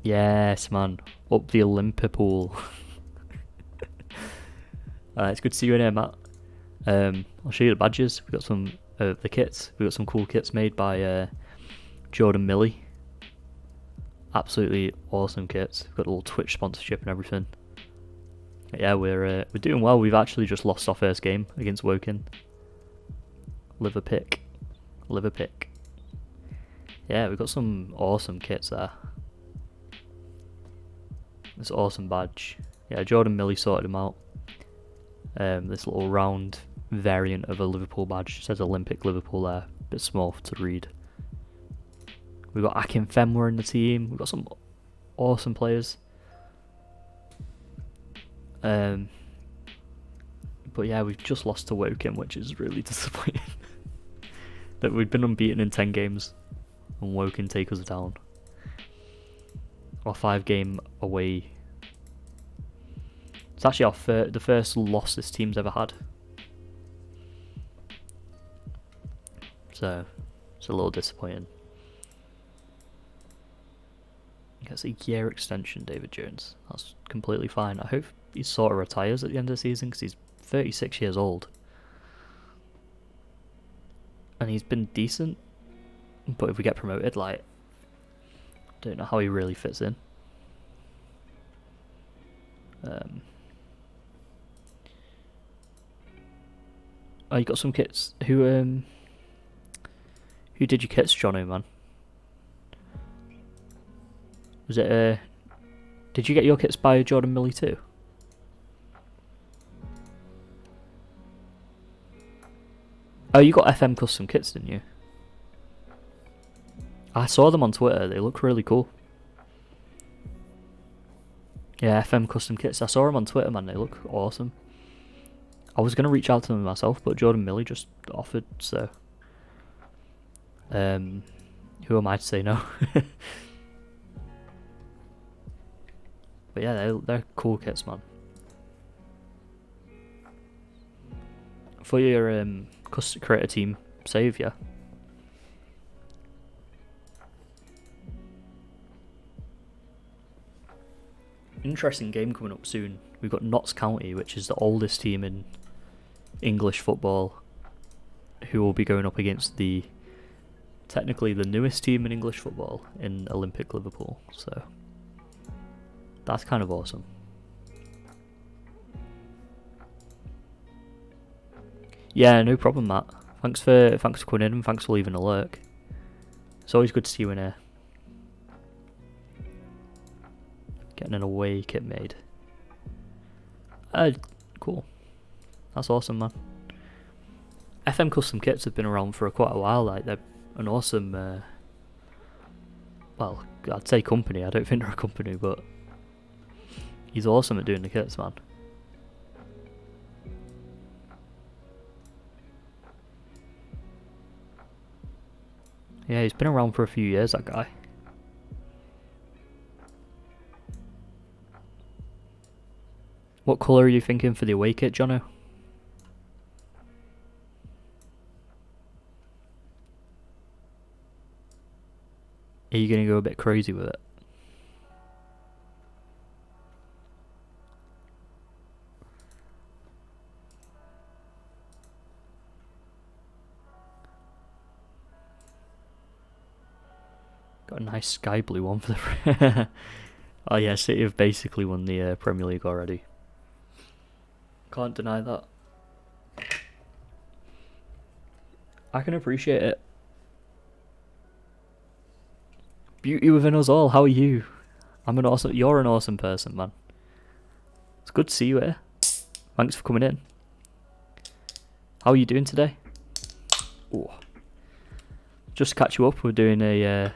Yes, man. Up the Liverpool. It's good to see you in here, Matt. I'll show you the badges. We've got some the kits. We've got some cool kits made by Jordan Millie. Absolutely awesome kits. We've got a little Twitch sponsorship and everything. But yeah, we're doing well. We've actually just lost our first game against Woking. Liverpick. Yeah, we've got some awesome kits there. This awesome badge. Yeah, Jordan Millie sorted them out. This little round variant of a Liverpool badge. It says Olympic Liverpool there. A bit small to read. We've got Akin Fenwer in the team. We've got some awesome players. But yeah, we've just lost to Woking, which is really disappointing. That we've been unbeaten in 10 games and Woking take us down. Our 5-game away. It's actually the first loss this team's ever had. So, it's a little disappointing. Gets a year extension, David Jones. That's completely fine. I hope he sort of retires at the end of the season because he's 36 years old. And he's been decent. But if we get promoted, like, I don't know how he really fits in. Oh, you got some kits. Who did your kits, Jono, man? Was it did you get your kits by Jordan Millie too? Oh, you got FM custom kits, didn't you? I saw them on Twitter. They look really cool. Yeah, FM custom kits. I saw them on Twitter, man. They look awesome. I was going to reach out to them myself, but Jordan Millie just offered, so... who am I to say no? But yeah, they're cool kits, man. For your custom creator team save, yeah. Interesting game coming up soon. We've got Notts County, which is the oldest team in English football, who will be going up against technically the newest team in English football in Olympic Liverpool. So that's kind of awesome. Yeah, no problem, Matt. Thanks for coming in and thanks for leaving a lurk. It's always good to see you in here. Getting an away kit made. Cool. That's awesome, man. FM custom kits have been around for quite a while. Like, they're an awesome, well, I'd say company. I don't think they're a company, but he's awesome at doing the kits, man. Yeah, he's been around for a few years, that guy. What colour are you thinking for the away kit, Jono? Are you going to go a bit crazy with it? Got a nice sky blue one for the... Oh yeah, City have basically won the Premier League already. Can't deny that. I can appreciate it. Beauty within us all. How are you? You're an awesome person, man. It's good to see you here. Thanks for coming in. How are you doing today? Ooh. Just to catch you up, we're doing a...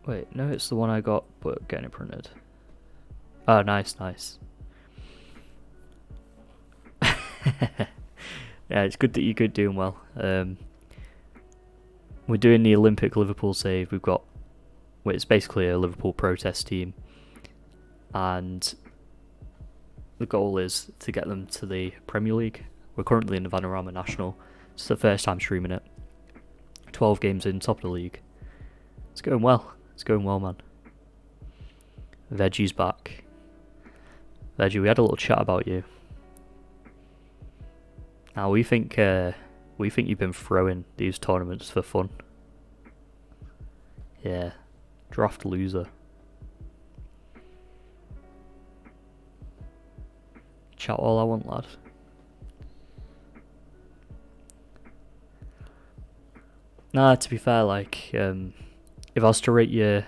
Wait, no, it's the one I got, but getting it printed. Oh, nice. Yeah, it's good that you're doing well. We're doing the Olympic Liverpool save. It's basically a Liverpool protest team, and the goal is to get them to the Premier League. We're currently in the Vanarama National. It's the first time streaming it. 12 games in, top of the league. It's going well. It's going well, man. Veggie's back. Veggie, we had a little chat about you. Now we think you've been throwing these tournaments for fun. Yeah, draft loser. Chat all I want, lad. Nah, to be fair, like, if I was to rate you...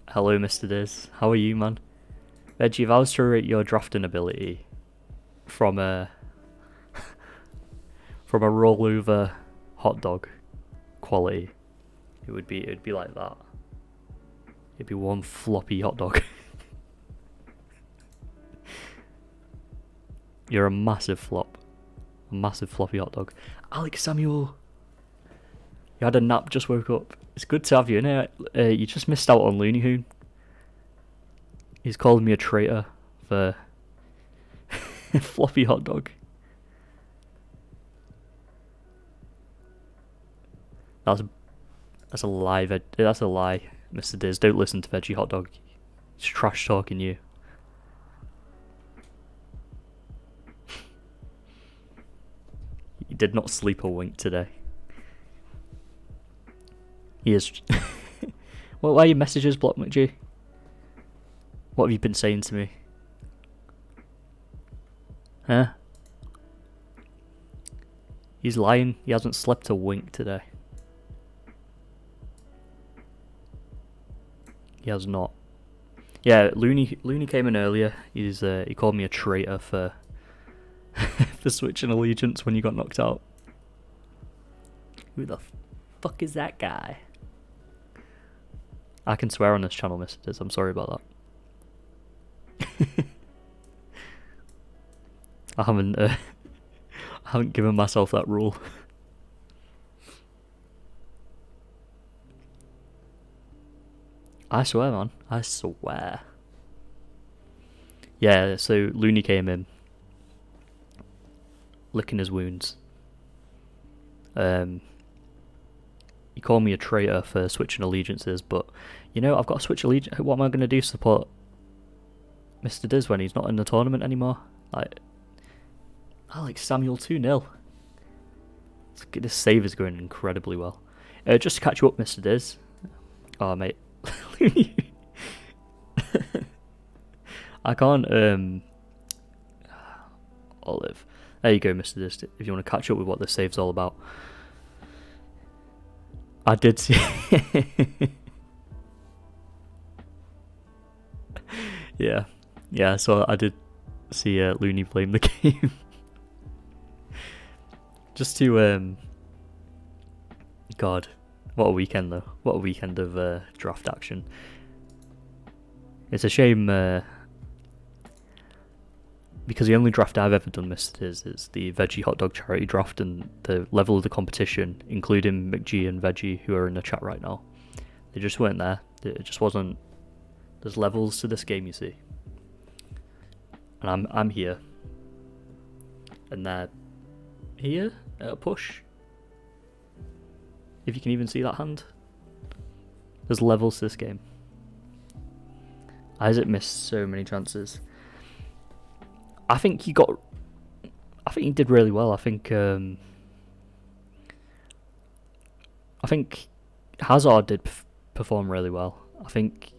Hello, Mr. Diz. How are you, man? Veggie, if I was to rate your drafting ability from a rollover hot dog quality, it'd be like that. It'd be one floppy hot dog. You're a massive flop. A massive floppy hot dog. Alex Samuel! You had a nap, just woke up. It's good to have you in here. You just missed out on Looney Hoon. He's called me a traitor for floppy hot dog. That's a lie. That's a lie, Mr. Diz. Don't listen to Veggie Hot Dog. He's trash talking you. He did not sleep or wink today. He is. Well, why are your messages blocked, McG? What have you been saying to me? Huh? He's lying. He hasn't slept a wink today. He has not. Yeah, Looney came in earlier. He called me a traitor for for switching allegiance when you got knocked out. Who the fuck is that guy? I can swear on this channel, Mr. Diz. I'm sorry about that. I haven't given myself that rule. I swear, man. I swear. Yeah, so Looney came in, licking his wounds. He called me a traitor for switching allegiances, but, you know, I've got to switch allegiance. What am I going to do to support Mr. Diz when he's not in the tournament anymore? Like, Alex Samuel 2-0. This save is going incredibly well. Just to catch you up, Mr. Diz. Oh, mate. I can't, Olive. There you go, Mr. Diz, if you want to catch up with what this save's all about. I did see... Yeah, so I did see Looney blame the game. Just to, God, what a weekend though. What a weekend of draft action. It's a shame, because the only draft I've ever done, Mr. is the Veggie Hot Dog Charity Draft, and the level of the competition, including McG and Veggie, who are in the chat right now, they just weren't there. It just wasn't There's levels to this game, you see. And I'm here. And they're here at a push. If you can even see that hand. There's levels to this game. Isaac missed so many chances. I think he did really well. I think Hazard did perform really well. I think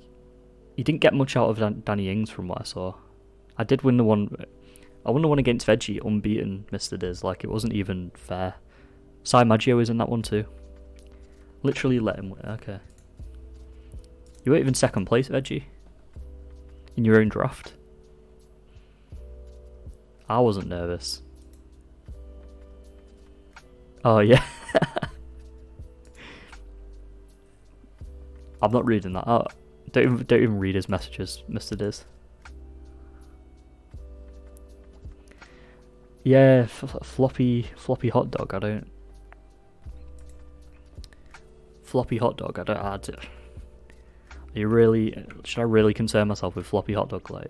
he didn't get much out of Danny Ings from what I saw. I did win the one. I won the one against Veggie, unbeaten, Mr. Diz. Like, it wasn't even fair. Sai Maggio is in that one too. Literally let him win. Okay. You weren't even second place, Veggie. In your own draft. I wasn't nervous. Oh, yeah. I'm not reading that. Oh, don't even read his messages, Mr. Diz. Yeah, floppy hot dog. I don't. Floppy hot dog. I don't add it. Are you really? Should I really concern myself with floppy hot dog? Like,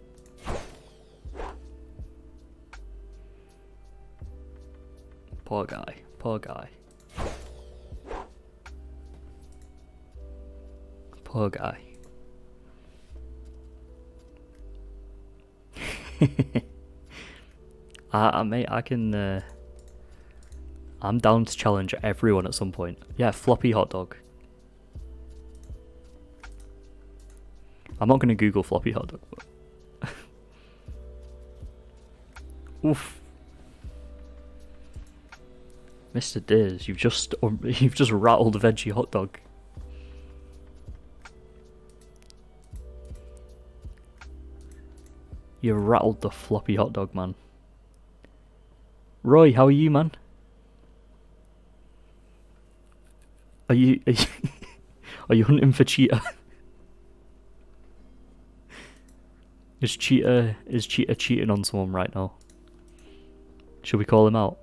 poor guy. Poor guy. Poor guy. Mate, I can. I'm down to challenge everyone at some point. Yeah, floppy hot dog. I'm not going to Google floppy hot dog. But oof. Mr. Diz, you've just rattled a veggie hot dog. You rattled the floppy hot dog, man. Roy, how are you, man? Are you hunting for Cheetah? Is Cheetah cheating on someone right now? Should we call him out?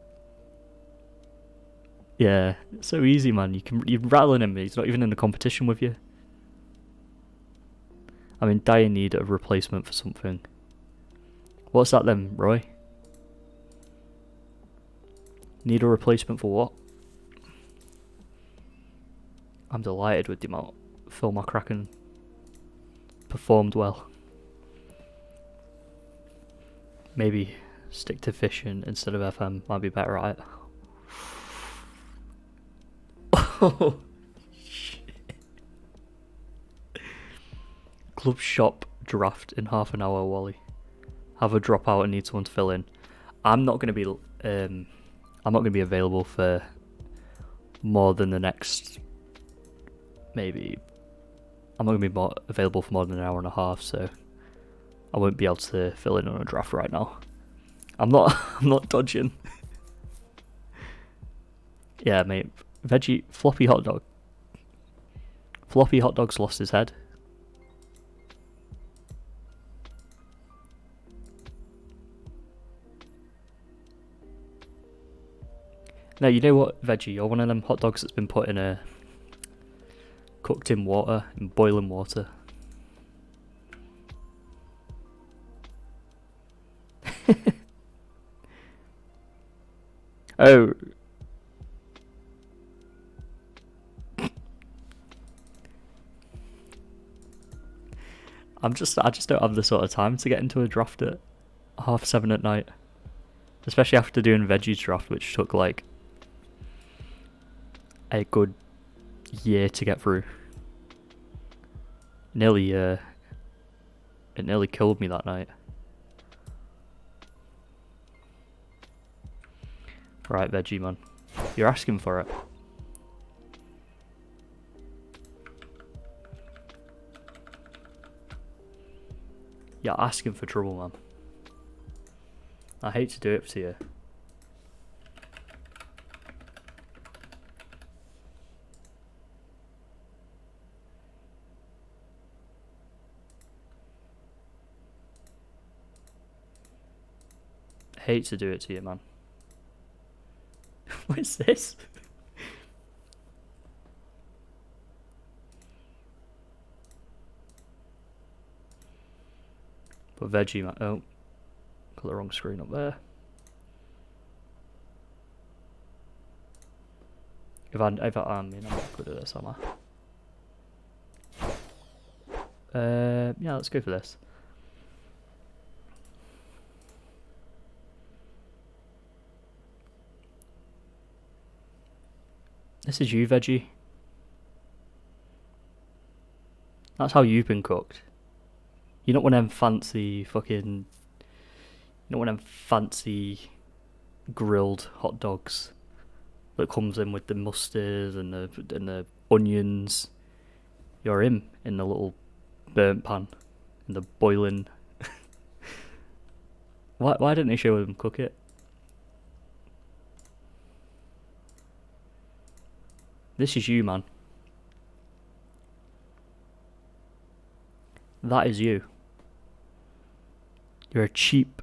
Yeah, it's so easy, man. You're rattling him. He's not even in the competition with you. I'm in dire need of replacement for something. What's that then, Roy? Need a replacement for what? I'm delighted with the amount Phil McCracken performed well. Maybe stick to fishing instead of FM might be better, right? Oh, shit. Club shop draft in half an hour, Wally. Have a dropout and need someone to fill in. I'm not going to be available for more than the next. Maybe I'm not going to be available for more than an hour and a half, so I won't be able to fill in on a draft right now. I'm not dodging. Yeah, mate. Veggie floppy hot dog. Floppy hot dog's lost his head. Now, you know what, Veggie? You're one of them hot dogs that's been put in cooked in water, in boiling water. Oh. I just don't have the sort of time to get into a draft at 7:30 at night. Especially after doing Veggie's draft, which took like a good year to get through. It nearly killed me that night. Right, Veggie man. You're asking for it. You're asking for trouble, man. I hate to do it to you. I hate to do it to you, man. What is this? But veggie, oh, got the wrong screen up there. I'm not good at this, am I? Yeah, let's go for this. This is you, veggie. That's how you've been cooked. You're not one of them fancy fucking... You're not one of them fancy grilled hot dogs that comes in with the mustard and the onions. You're him in the little burnt pan, in the boiling. Why didn't they show them cook it? This is you, man. That is you. You're a cheap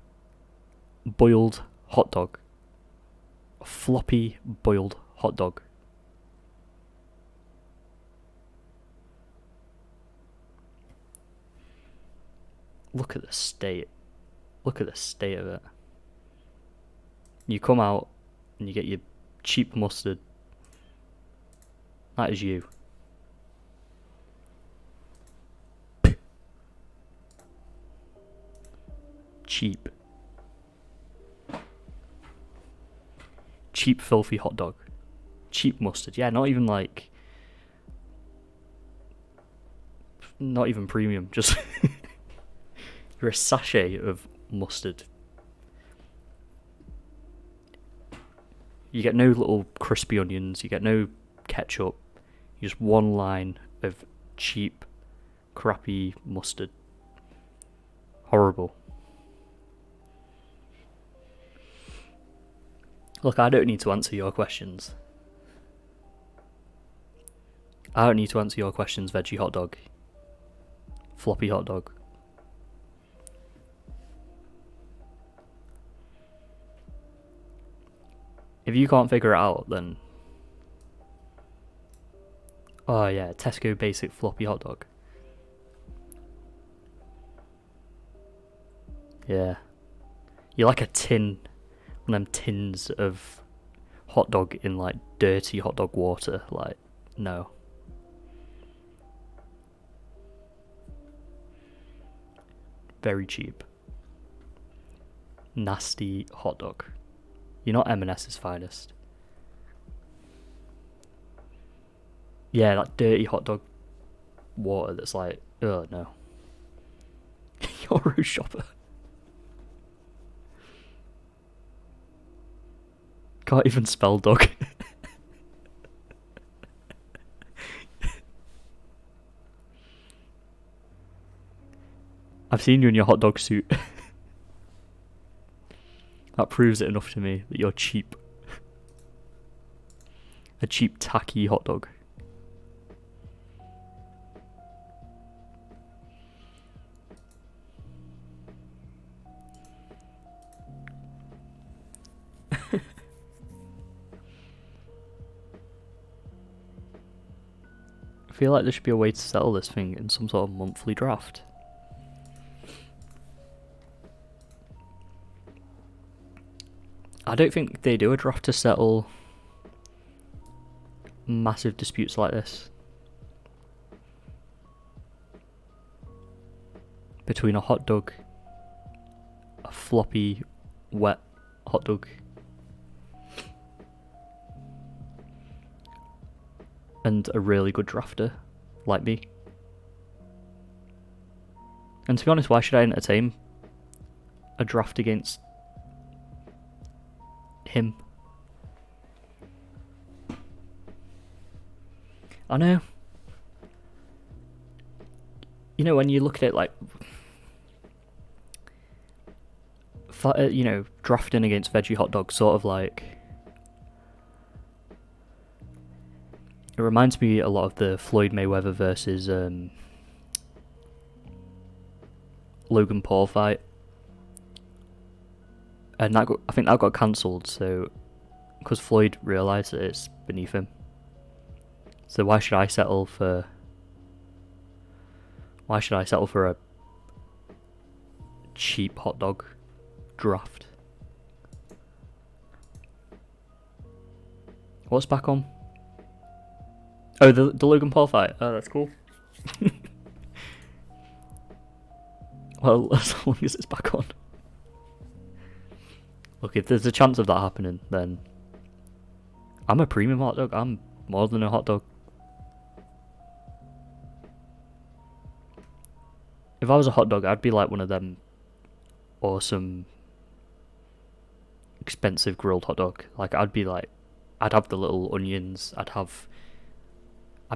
boiled hot dog. A floppy boiled hot dog. Look at the state. Look at the state of it. You come out and you get your cheap mustard. That is you. Cheap. Cheap filthy hot dog. Cheap mustard. Yeah, not even like... Not even premium. Just... You're a sachet of mustard. You get no little crispy onions. You get no ketchup. Just one line of cheap, crappy mustard. Horrible. Look, I don't need to answer your questions. I don't need to answer your questions, veggie hot dog. Floppy hot dog. If you can't figure it out, then... Oh yeah, Tesco basic floppy hot dog. Yeah. You're like a tin... One of them tins of hot dog in like dirty hot dog water. Like, no. Very cheap. Nasty hot dog. You're not M&S's finest. Yeah, that dirty hot dog water that's like, oh no. You're a shopper. Can't even spell dog. I've seen you in your hot dog suit. That proves it enough to me that you're cheap. A cheap, tacky hot dog. I feel like there should be a way to settle this thing in some sort of monthly draft. I don't think they do a draft to settle massive disputes like this. Between a hot dog, a floppy, wet hot dog, and a really good drafter like me. And to be honest, why should I entertain a draft against him? I know. You know, when you look at it like, you know, drafting against veggie hot dogs, sort of like, it reminds me a lot of the Floyd Mayweather versus Logan Paul fight. And I think that got cancelled, so because Floyd realised that it's beneath him. So why should I settle for a cheap hot dog draft. What's back on? Oh, the Logan Paul fight. Oh, that's cool. Well, as long as it's back on. Look, if there's a chance of that happening, then I'm a premium hot dog. I'm more than a hot dog. If I was a hot dog, I'd be like one of them awesome, expensive grilled hot dog. Like, I'd have the little onions. I'd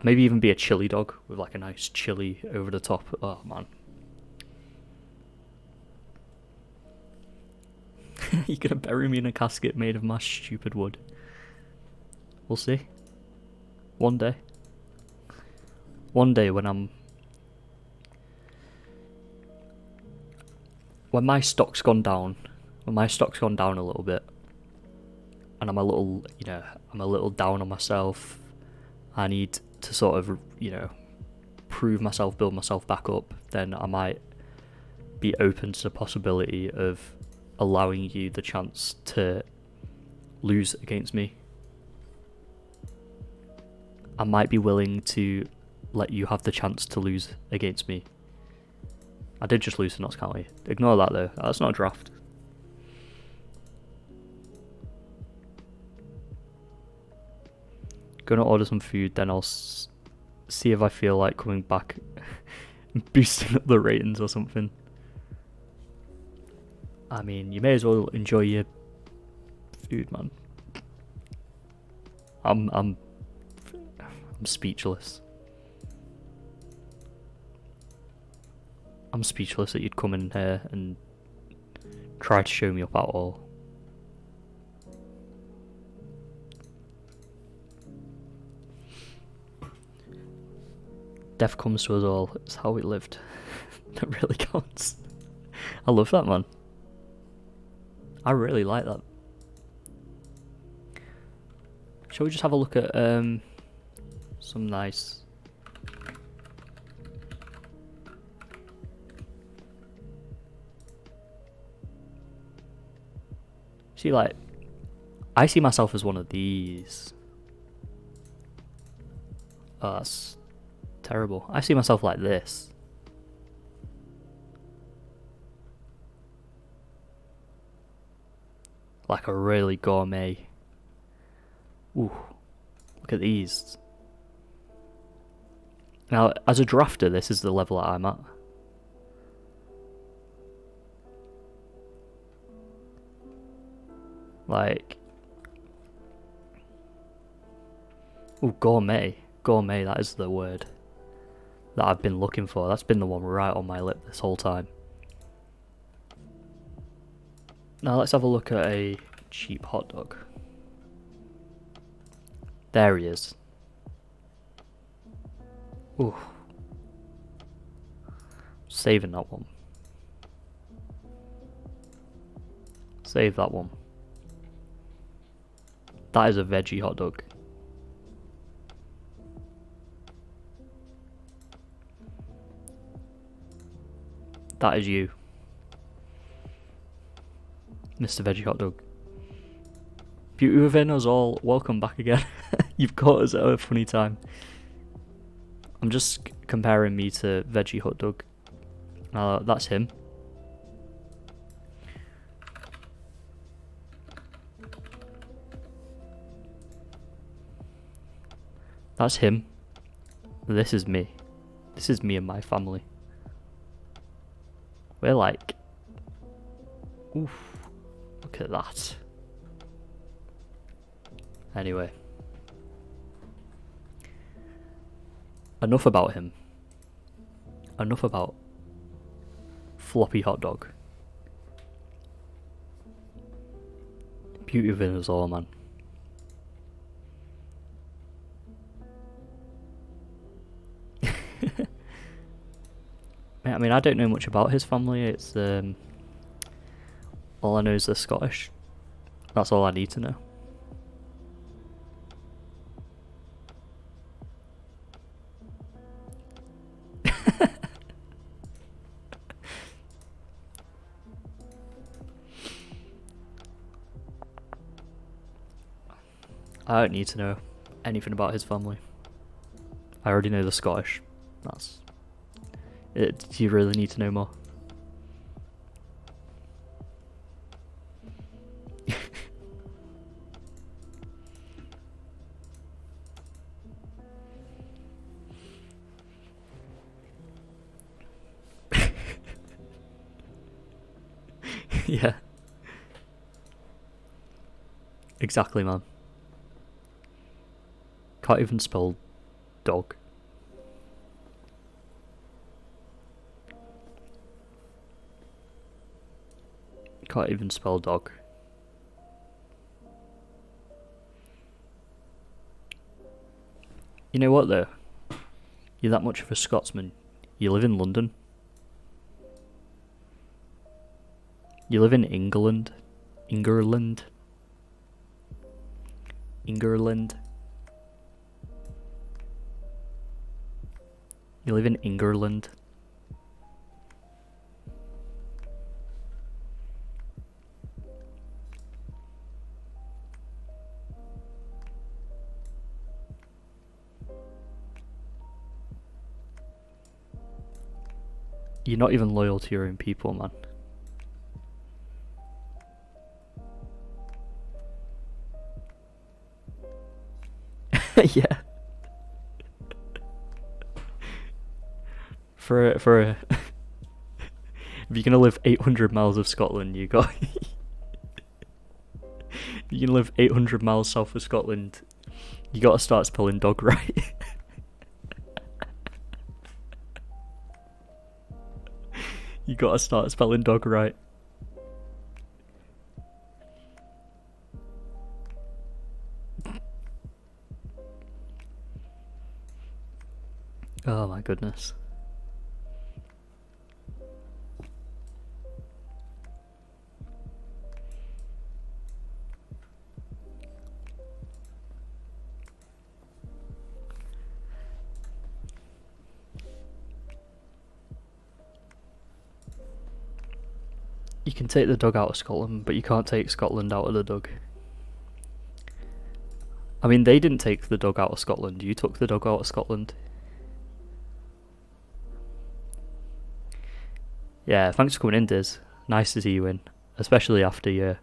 maybe even be a chili dog with like a nice chili over the top. Oh, man. You're gonna bury me in a casket made of my stupid wood. We'll see. One day. One day when my stock's gone down, a little bit, and I'm a little down on myself, I need to sort of, prove myself, build myself back up, then I might be open to the possibility of allowing you the chance to lose against me. I might be willing to let you have the chance to lose against me. I did just lose to Notts County. Ignore that though. That's not a draft. Gonna order some food, then I'll see if I feel like coming back and boosting up the ratings or something. I mean, you may as well enjoy your food, man. I'm speechless. I'm speechless that you'd come in here and try to show me up at all. Death comes to us all. It's how we lived. That really counts. I love that, man. I really like that. Shall we just have a look at some nice... See, like, I see myself as one of these. Oh, that's terrible. I see myself like this. Like a really gourmet. Ooh, look at these. Now, as a drafter, this is the level that I'm at. Like, ooh, gourmet. Gourmet, that is the word that I've been looking for. That's been the one right on my lip this whole time. Now let's have a look at a cheap hot dog. There he is. Ooh. Saving that one. Save that one. That is a veggie hot dog. That is you, Mr. Veggie Hot Dog. Beauty within us all, welcome back again. You've caught us at a funny time. I'm just comparing me to Veggie Hot Dog. That's him. That's him. This is me. This is me and my family. We're like... Oof. Look at that. Anyway. Enough about him. Enough about floppy hot dog. Beauty within us all, man. I mean, I don't know much about his family. It's all I know is they're Scottish. That's all I need to know. I don't need to know anything about his family. I already know the Scottish. That's it. Do you really need to know more? Yeah. Exactly, man. Can't even spell dog. Can't even spell dog. You know what though? You're that much of a Scotsman. You live in London. You live in England. Ingerland. You live in England. You're not even loyal to your own people, man. Yeah. For a if you're gonna live 800 miles of Scotland, you got. You're gonna live 800 miles south of Scotland. You gotta start spelling dog right. You gotta start spelling dog right. Oh my goodness. You can take the dog out of Scotland, but you can't take Scotland out of the dog. I mean, they didn't take the dog out of Scotland. You took the dog out of Scotland. Yeah, thanks for coming in, Diz. Nice to see you in, especially after your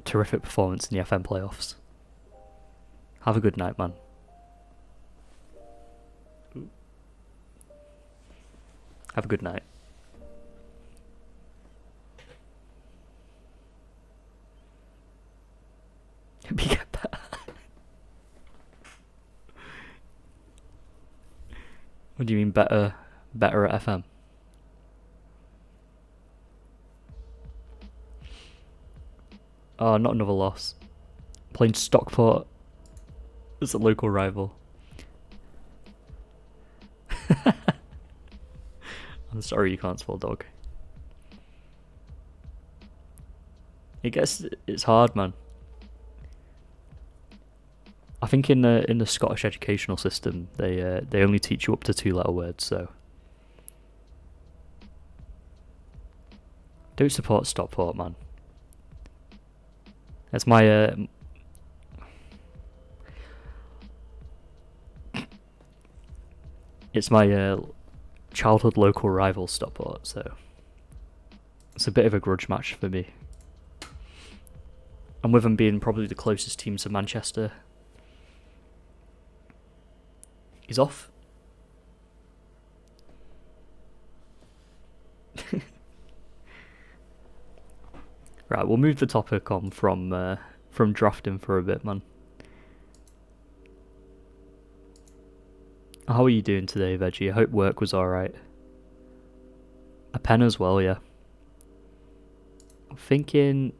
terrific performance in the FM playoffs. Have a good night, man. Have a good night. Get better. What do you mean better at FM? Oh, not another loss. Playing Stockport as a local rival. I'm sorry you can't spell dog. It's hard, man. I think in the Scottish educational system they only teach you up to 2-letter words, so don't support Stockport, man. That's my it's my childhood local rival, Stockport, so it's a bit of a grudge match for me. And with them being probably the closest team to Manchester. He's off. Right, we'll move the topic on from drafting for a bit, man. How are you doing today, Veggie? I hope work was alright. A pen as well, yeah. I'm thinking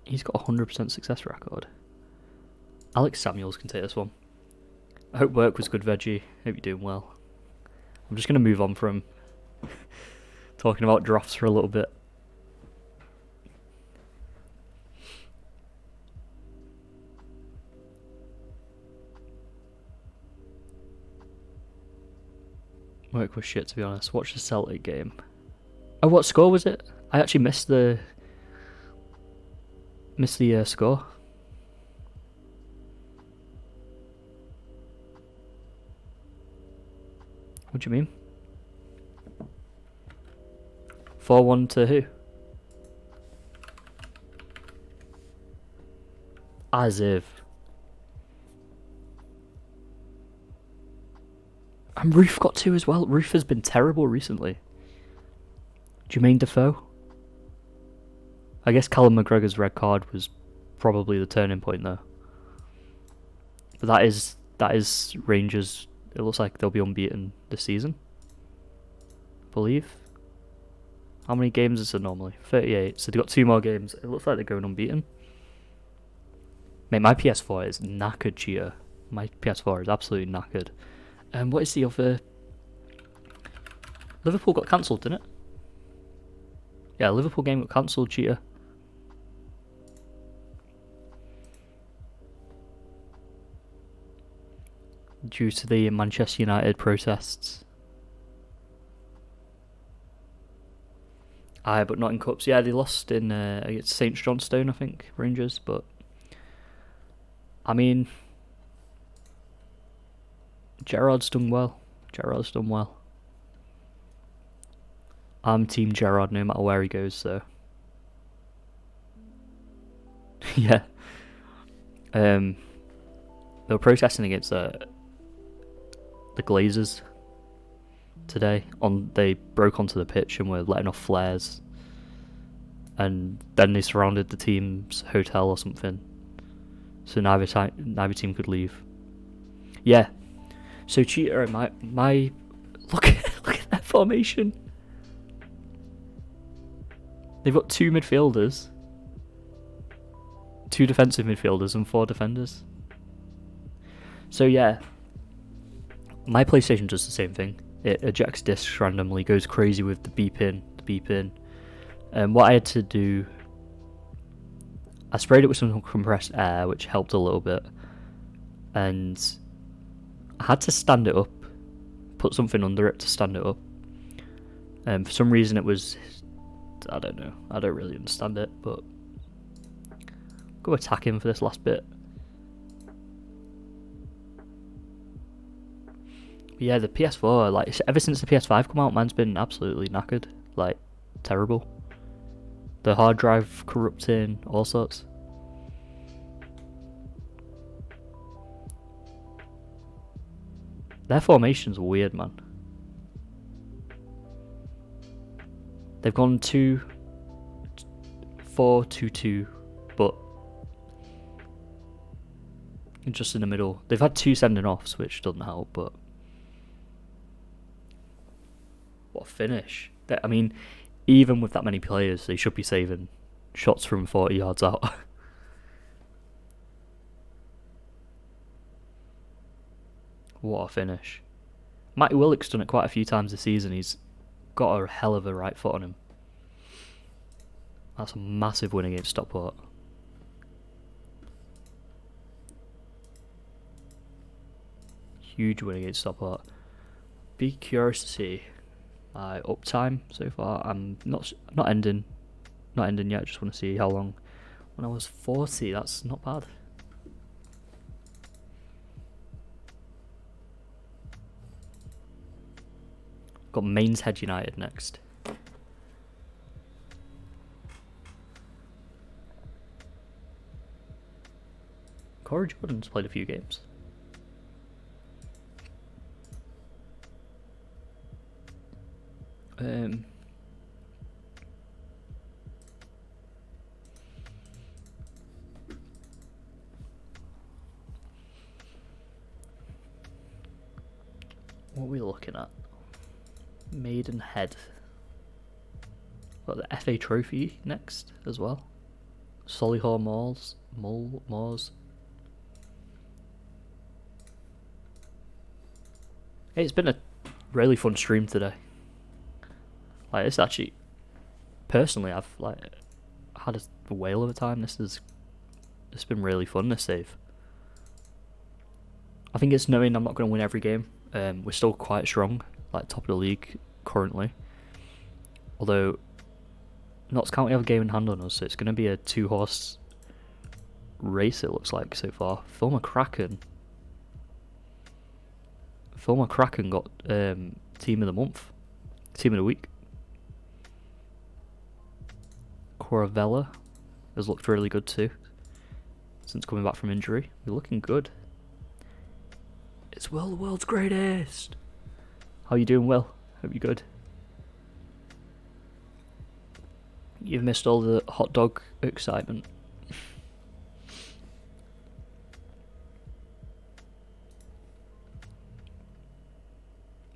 he's got a 100% success record. Alex Samuels can take this one. I hope work was good, Veggie. Hope you're doing well. I'm just going to move on from talking about drafts for a little bit. Work was shit, to be honest. Watch the Celtic game. Oh, what score was it? I actually missed the score. What do you mean? 4-1 to who? As if. And Roof got 2 as well. Roof has been terrible recently. Jermaine Defoe? I guess Callum McGregor's red card was probably the turning point though. But that is Rangers. It looks like they'll be unbeaten this season, I believe. How many games is it normally? 38. So they've got 2 more games. It looks like they're going unbeaten. Mate, my PS4 is knackered, cheater. My PS4 is absolutely knackered. And what is the other? Liverpool got cancelled, didn't it? Yeah, Liverpool game got cancelled, cheater. Due to the Manchester United protests. Aye, but not in cups. Yeah, they lost in against St Johnstone, I think, Rangers. But I mean, Gerrard's done well. Gerrard's done well. I'm Team Gerrard no matter where he goes, so yeah. They were protesting against the Glazers today. They broke onto the pitch and were letting off flares, and then they surrounded the team's hotel or something, so neither team could leave. Yeah. So cheater, my look at that formation. They've got 2 midfielders, 2 defensive midfielders, and 4 defenders. So yeah, my PlayStation does the same thing. It ejects discs randomly, goes crazy with the beep in. And what I had to do, I sprayed it with some compressed air, which helped a little bit, and I had to stand it up, put something under it to stand it up. For some reason it was, I don't know, I don't really understand it, but go attack him for this last bit. Yeah, the PS4, like, ever since the PS5 come out, mine's been absolutely knackered. Like, terrible. The hard drive corrupting, all sorts. Their formation's weird, man. They've gone 2-4-2-2, but just in the middle. They've had 2 sending offs, which doesn't help, but what a finish. I mean, even with that many players, they should be saving shots from 40 yards out. What a finish. Matty Willock's done it quite a few times this season. He's got a hell of a right foot on him. That's a massive win against Stockport. Huge win against Stockport. Be curious to see uptime so far. I'm not ending yet. Just want to see how long. When I was 40, that's not bad. Got Mainshead United next. Corey Jordan's played a few games. What are we looking at? Maidenhead. Got the FA Trophy next as well. Solihull Moors. Hey, it's been a really fun stream today. Like, it's actually, personally, I've had a whale of a time. It's been really fun, this save. I think it's knowing I'm not going to win every game. We're still quite strong, like top of the league currently. Although Notts County have a game in hand on us, so it's going to be a 2-horse race, it looks like so far. Phil McCracken got team of the month, team of the week. Coravella has looked really good too since coming back from injury. You're looking good. It's Will, the world's greatest. How you doing, Will? Hope you're good. You've missed all the hot dog excitement.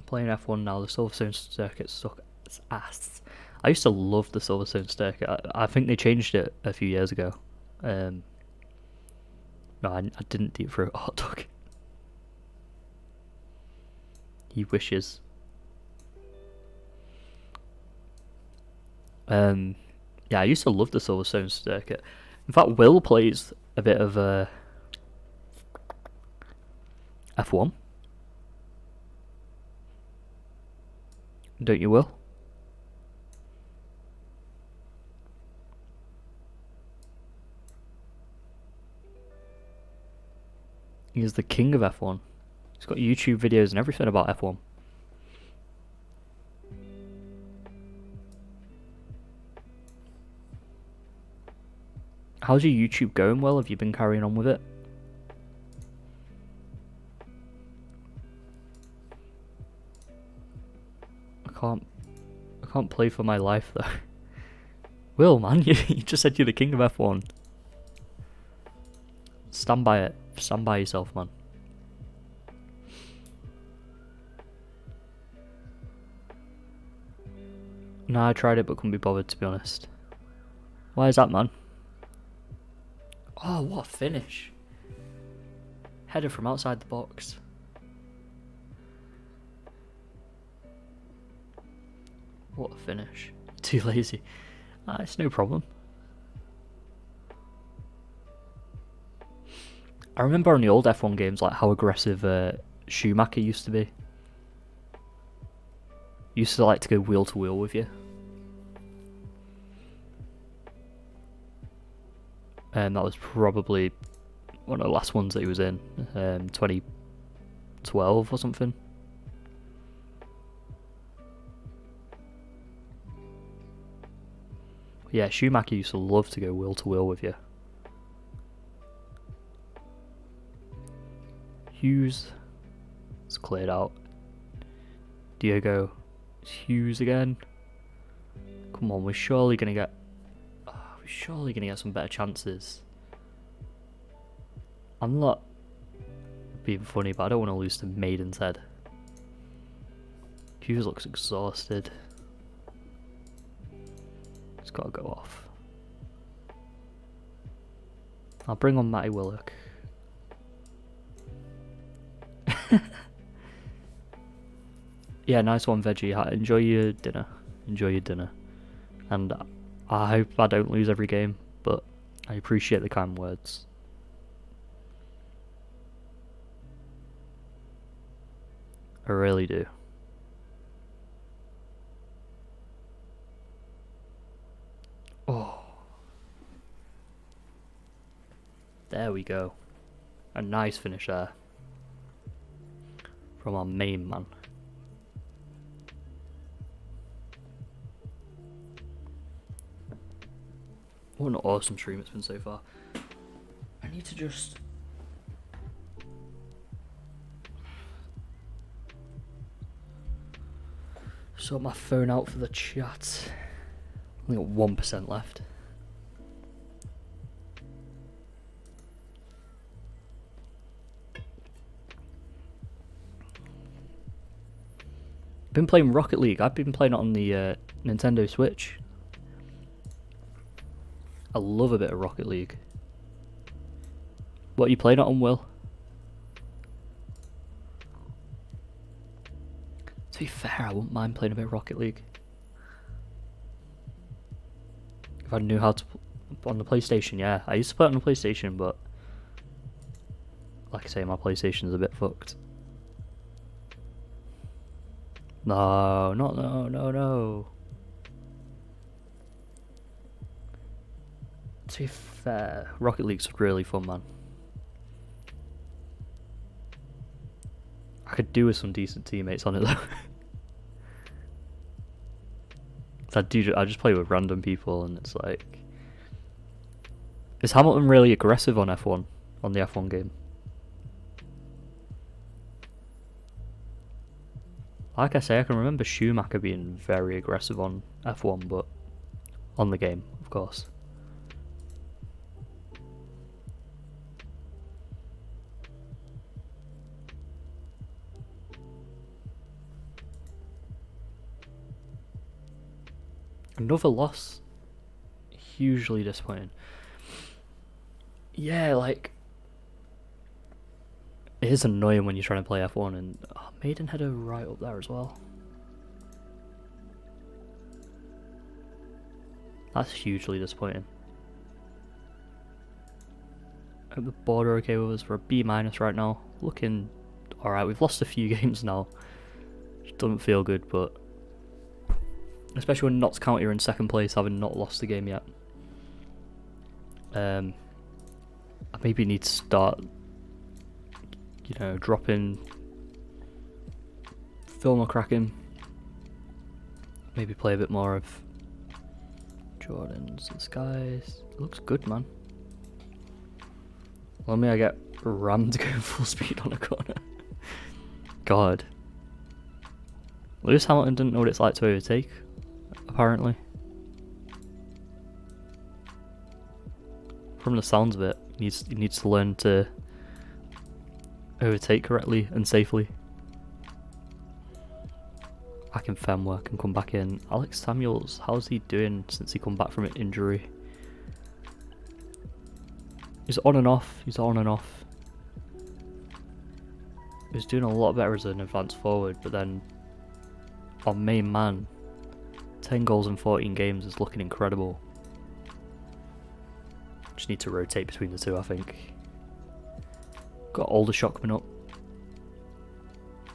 Playing F1 now, the Silverstone circuit's stuck its ass. I used to love the Silverstone circuit. I think they changed it a few years ago. No, I didn't eat for a hot dog. He wishes. Yeah, I used to love the Silverstone circuit. In fact, Will plays a bit of F1. Don't you, Will? He's the king of F1. He's got YouTube videos and everything about F1. How's your YouTube going, Will? Have you been carrying on with it? I can't play for my life though. Will, man, you just said you're the king of F1. Stand by it. Stand by yourself, man. Nah, I tried it but couldn't be bothered, to be honest. Why is that, man? Oh, what a finish. Header from outside the box. What a finish. Too lazy. It's no problem. I remember on the old F1 games like how aggressive Schumacher used to be. Used to like to go wheel to wheel with you. And that was probably one of the last ones that he was in, 2012 or something. Yeah, Schumacher used to love to go wheel to wheel with you. Hughes is cleared out. Diego Hughes again. Come on, we're surely gonna get some better chances. I'm not being funny, but I don't want to lose to Maiden's Head. Hughes looks exhausted. It's got to go off. I'll bring on Matty Willock. Yeah, nice one, Veggie. Enjoy your dinner. Enjoy your dinner. And I hope I don't lose every game, but I appreciate the kind words. I really do. Oh. There we go. A nice finish there. From our main man. What an awesome stream it's been so far. I need to just... sort my phone out for the chat. I only got 1% left. Been playing Rocket League. I've been playing it on the Nintendo Switch. I love a bit of Rocket League. What are you playing it on, Will? To be fair, I wouldn't mind playing a bit of Rocket League. If I knew how to... on the PlayStation, yeah. I used to play it on the PlayStation, but... like I say, my PlayStation's a bit fucked. No, no. To be fair, Rocket League's really fun, man. I could do with some decent teammates on it though. I just play with random people, and it's like, is Hamilton really aggressive on F1 on the F1 game? Like I say, I can remember Schumacher being very aggressive on F1, but on the game, of course. Another loss. Hugely disappointing. Yeah, like, it is annoying when you're trying to play F1 and Maidenhead are right up there as well. That's hugely disappointing. I hope the board are okay with us. We're a B- right now. Looking alright. We've lost a few games now. Which doesn't feel good, but especially when Notts County are in second place, having not lost the game yet. I maybe need to start, dropping Phil McCracken. Maybe play a bit more of Jordans and Skies. It looks good, man. Let me I get rammed going full speed on a corner. God. Lewis Hamilton didn't know what it's like to overtake, apparently. From the sounds of it, he needs to learn to overtake correctly and safely. Back in Fenwork and come back in. Alex Samuels, how's he doing since he come back from an injury? He's on and off. He was doing a lot better as an advanced forward, but then our main man, 10 goals in 14 games is looking incredible. Just need to rotate between the two, I think. Got Aldershot coming up.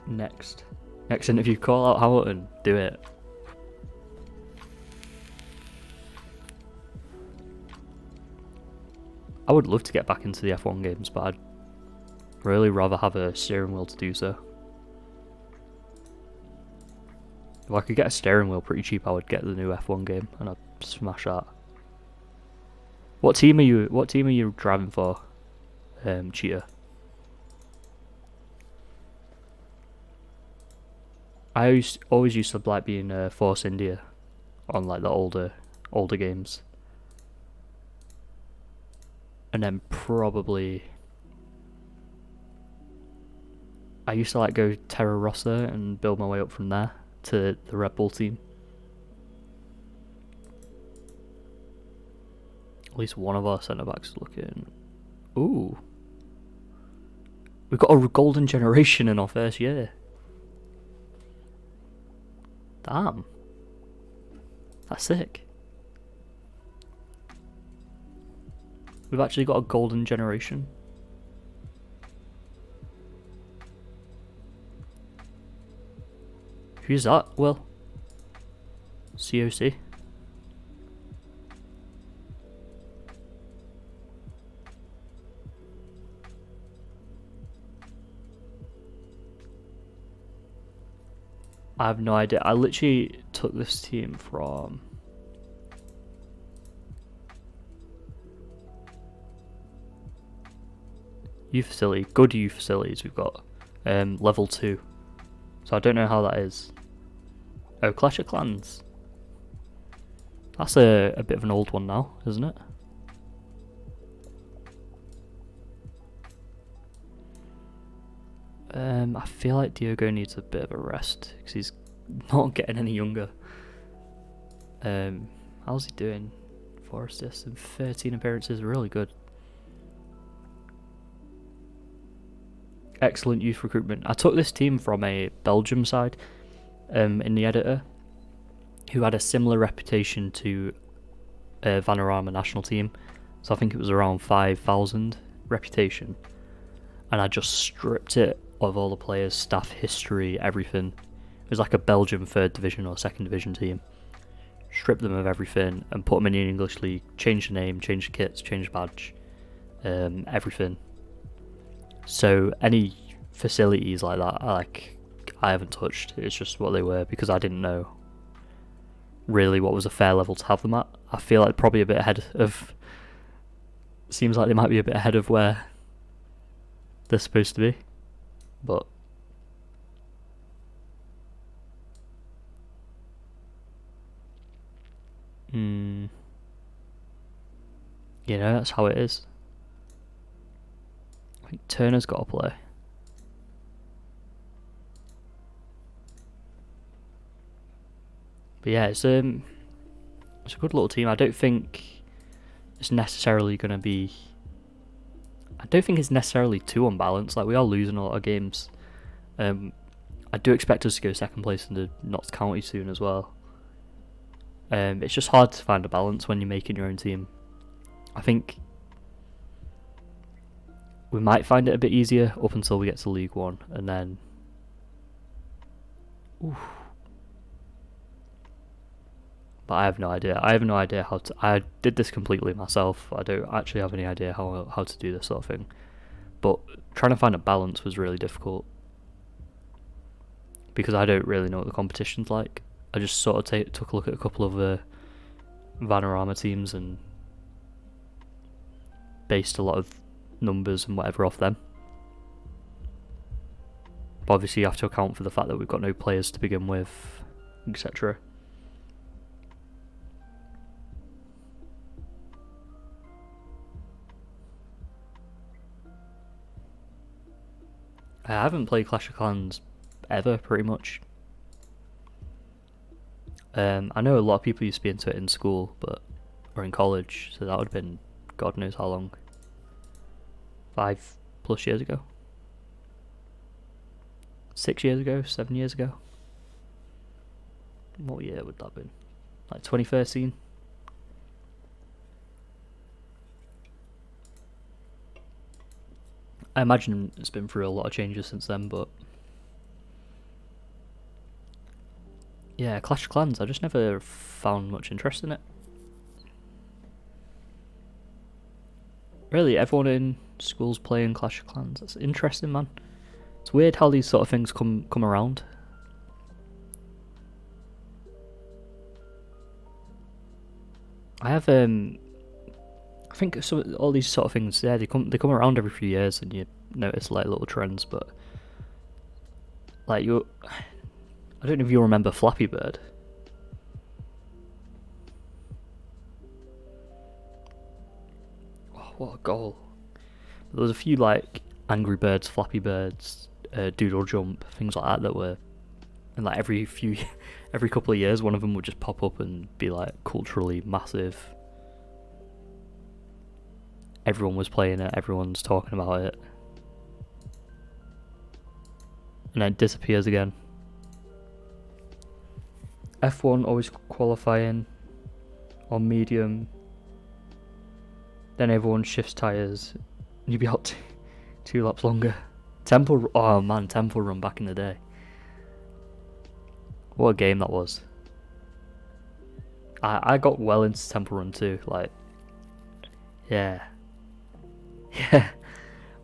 Next interview, call out Hamilton. Do it. I would love to get back into the F1 games, but I'd really rather have a steering wheel to do so. If I could get a steering wheel pretty cheap, I would get the new F1 game and I'd smash that. What team are you driving for, Cheetah? I always used to like being Force India on like the older games. And then probably I used to like go Terra Rossa and build my way up from there to the Red Bull team. At least one of our centre backs looking. Ooh, we've got a golden generation in our first year. Damn, that's sick. We've actually got a golden generation. Who's that, Will? COC? I have no idea. I literally took this team from... youth facility. Good youth facilities we've got. Level 2. So I don't know how that is. Oh, Clash of Clans. That's a bit of an old one now, isn't it? I feel like Diogo needs a bit of a rest because he's not getting any younger. How's he doing? 4 assists and 13 appearances, really good. Excellent youth recruitment. I took this team from a Belgium side in the editor who had a similar reputation to Vanarama national team. So I think it was around 5,000 reputation. And I just stripped it of all the players, staff, history, everything. It was like a Belgium 3rd division or 2nd division team. Stripped them of everything and put them in the English league. Changed the name, changed the kits, changed the badge. Everything. So any facilities like that, I haven't touched. It's just what they were because I didn't know. really what was a fair level to have them at. I feel like probably a bit ahead of. Seems like they might be a bit ahead of where they're supposed to be, but. That's how it is. I think Turner's got to play. But yeah, it's a good little team. I don't think it's necessarily going to be. I don't think it's necessarily too unbalanced. Like, we are losing a lot of games. I do expect us to go second place in the Notts County soon as well. It's just hard to find a balance when you're making your own team. I think we might find it a bit easier up until we get to League One, and then. Oof. But I have no idea. I have no idea how to. I did this completely myself. I don't actually have any idea how to do this sort of thing. But trying to find a balance was really difficult because I don't really know what the competition's like. I just sort of took a look at a couple of Vanarama teams and based a lot of numbers and whatever off them. But obviously you have to account for the fact that we've got no players to begin with, etc. I haven't played Clash of Clans ever, pretty much. I know a lot of people used to be into it in school, or in college, so that would have been God knows how long. 5+ years ago? 6 years ago? 7 years ago? What year would that have been? Like 2013? I imagine it's been through a lot of changes since then, but yeah, Clash of Clans, I just never found much interest in it. Really, everyone in school's playing Clash of Clans. That's interesting, man. It's weird how these sort of things come around. I have I think all these sort of things, yeah, they come around every few years, and you notice like little trends. But like I don't know if you remember Flappy Bird. Oh, what a goal! There was a few like Angry Birds, Flappy Birds, Doodle Jump, things like that were, and like every couple of years, one of them would just pop up and be like culturally massive. Everyone was playing it, everyone's talking about it. And then it disappears again. F1 always qualifying on medium. Then everyone shifts tyres. And you'd be out 2 laps longer. Temple Run back in the day. What a game that was. I got well into Temple Run too, like, yeah. Yeah.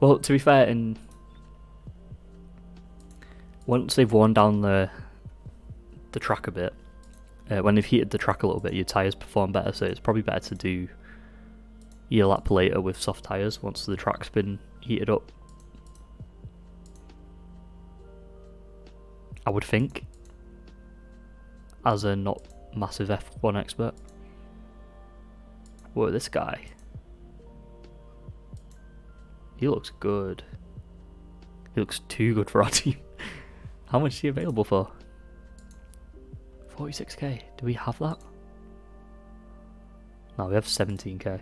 Well, to be fair, once they've worn down the track a bit, when they've heated the track a little bit, your tyres perform better, so it's probably better to do your lap later with soft tyres once the track's been heated up. I would think, as a not massive F1 expert. Whoa, this guy. He looks good. He looks too good for our team. How much is he available for? 46k. Do we have that? No, we have 17k.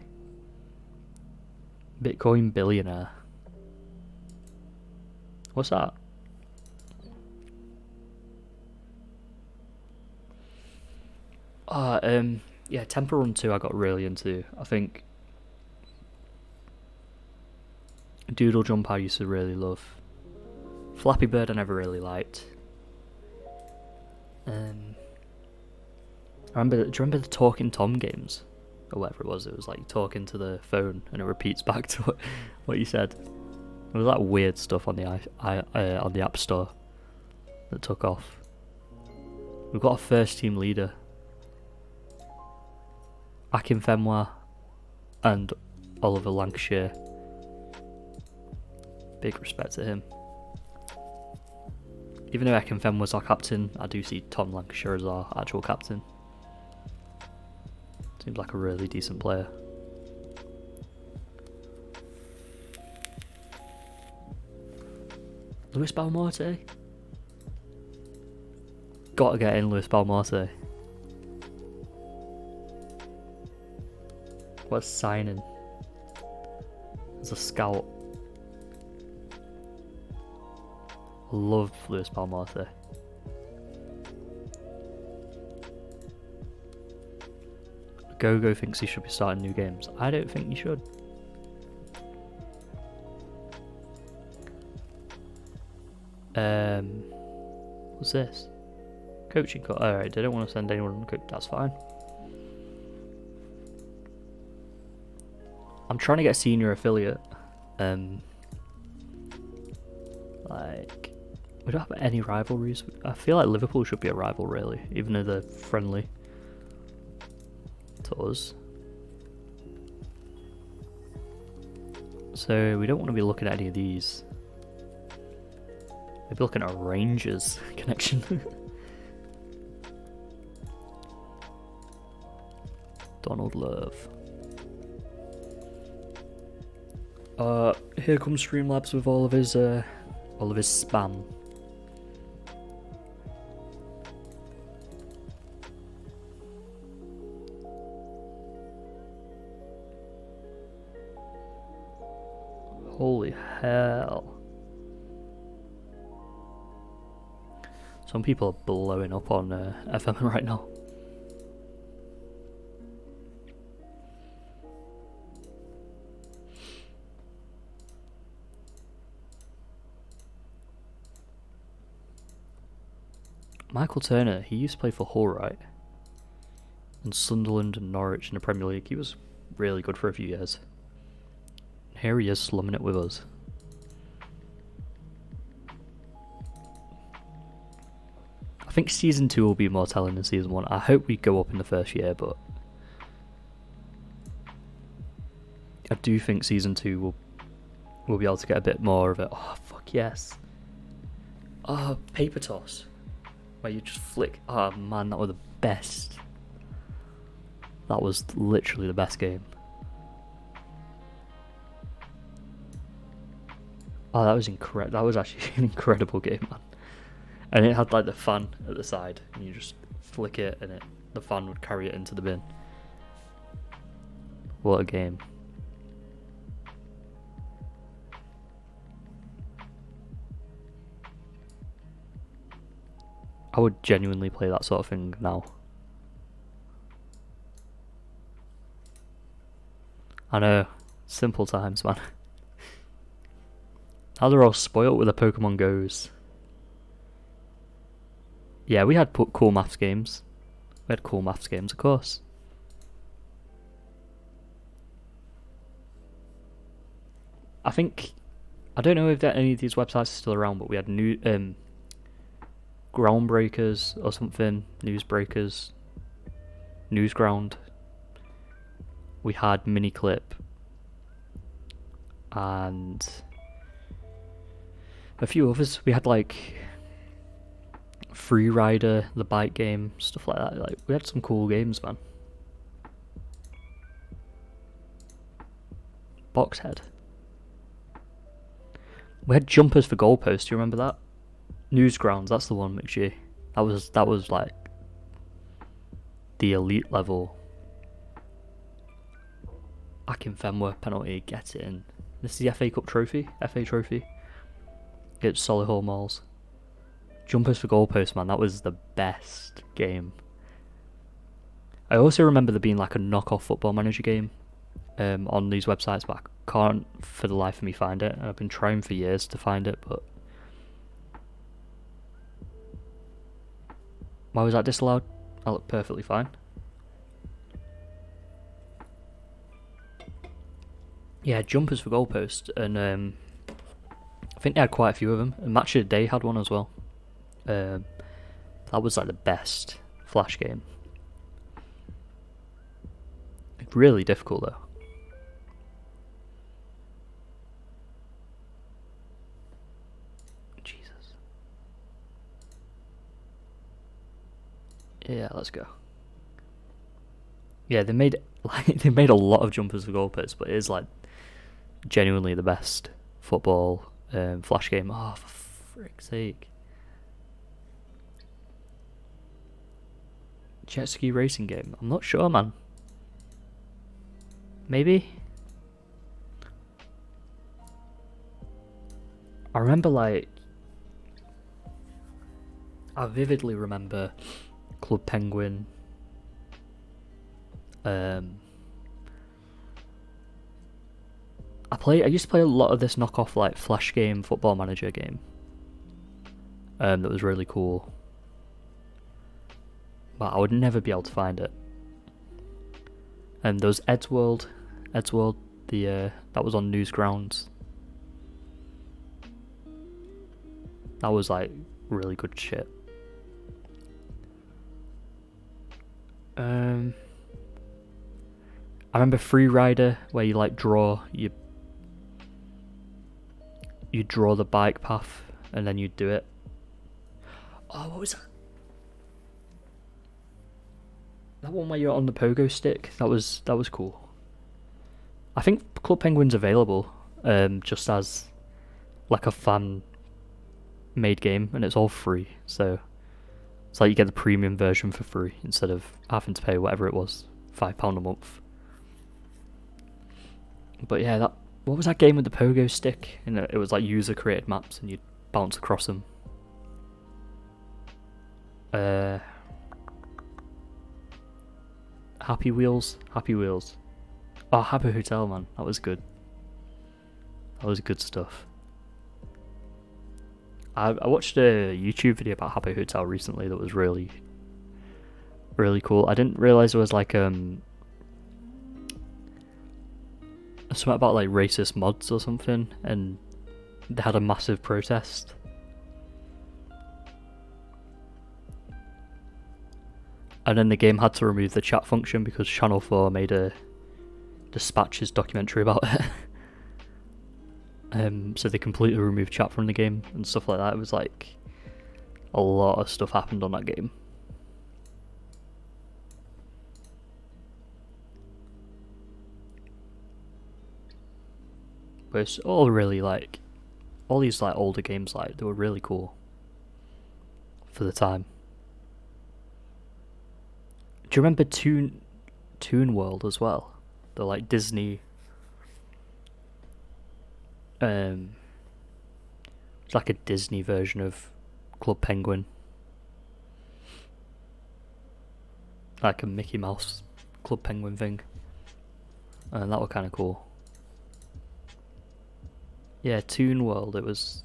Bitcoin billionaire. What's that? Yeah, Temple Run 2 I got really into. I think Doodle Jump I used to really love. Flappy Bird I never really liked. Do you remember the Talking Tom games? Or whatever it was. It was like talking to the phone and it repeats back to what you said. There was that weird stuff on the on the App Store that took off. We've got a first team leader. Akinfenwa and Oliver Lancashire. Big respect to him. Even though Akinfenwa was our captain, I do see Tom Lancashire as our actual captain. Seems like a really decent player. Luis Balmorte? Gotta get in Luis Balmorte. What a signing. As a scout. Love Luis Balmorte. Gogo thinks he should be starting new games. I don't think he should. What's this? Coaching call. Alright, they don't want to send anyone on coach. That's fine. I'm trying to get a senior affiliate. Like, we don't have any rivalries. I feel like Liverpool should be a rival, really, even though they're friendly to us. So we don't want to be looking at any of these. Maybe looking at a Rangers connection. Donald Love. Here comes Streamlabs with all of his spam. Holy hell. Some people are blowing up on FM right now. Michael Turner, he used to play for Hull, right? And Sunderland and Norwich in the Premier League. He was really good for a few years. Here he is slumming it with us. I think Season 2 will be more telling than Season 1. I hope we go up in the first year, but I do think Season 2 will be able to get a bit more of it. Oh, fuck yes. Oh, paper toss. Where you just flick. Oh man, that was the best. That was literally the best game. Oh, that was incredible. That was actually an incredible game, man. And it had like the fan at the side, and you just flick it, and the fan would carry it into the bin. What a game. I would genuinely play that sort of thing now. I know, simple times, man. Now they're all spoilt with the Pokemon Go's. Yeah, we had cool maths games. We had cool maths games, of course. I don't know if any of these websites are still around, but we had new Groundbreakers or something, Newsbreakers, Newsground. We had Miniclip and a few others. We had like Free Rider, the bike game, stuff like that. Like, we had some cool games, man. Boxhead. We had jumpers for goalposts. Do you remember that? Newsgrounds, that's the one, McGee. That was like the elite level. Akinfenwa penalty, get it in. This is the FA Cup trophy. FA trophy. It's Solihull Malls. Jumpers for goalposts, man. That was the best game. I also remember there being like a knockoff Football Manager game on these websites, but I can't for the life of me find it. And I've been trying for years to find it, but why was that disallowed? That looked perfectly fine. Yeah, jumpers for goalpost, and I think they had quite a few of them. And Match of the Day had one as well. That was like the best Flash game. really difficult though. Jesus. Yeah, let's go. Yeah, they made a lot of jumpers for goalposts, but it is like genuinely the best football flash game. Oh, for frick's sake! Jet ski racing game. I'm not sure, man. Maybe. I remember I vividly remember Club Penguin. I used to play a lot of this knockoff like flash game, Football Manager game. That was really cool, but I would never be able to find it. And there was Eddsworld, that was on Newsgrounds. That was like really good shit. I remember Free Rider, where you like you draw the bike path and then you do it. Oh, what was that? That one where you're on the pogo stick. That was cool. I think Club Penguin's available, just as like a fan made game, and it's all free. So it's like you get the premium version for free instead of having to pay whatever it was, £5 a month. But yeah, what was that game with the pogo stick? And it was like user created maps, and you'd bounce across them. Happy Wheels. Oh, Happy Hotel, man, that was good. That was good stuff. I watched a YouTube video about Happy Hotel recently that was really, really cool. I didn't realize there was like something about like racist mods or something, and they had a massive protest. And then the game had to remove the chat function because Channel 4 made a Dispatches documentary about it. So they completely removed chat from the game and stuff like that. It was like a lot of stuff happened on that game. But it's all really like, all these like older games, like they were really cool for the time. Do you remember Toon World as well? The like Disney. It's like a Disney version of Club Penguin, like a Mickey Mouse Club Penguin thing, and that was kind of cool. Yeah, Toon World. It was.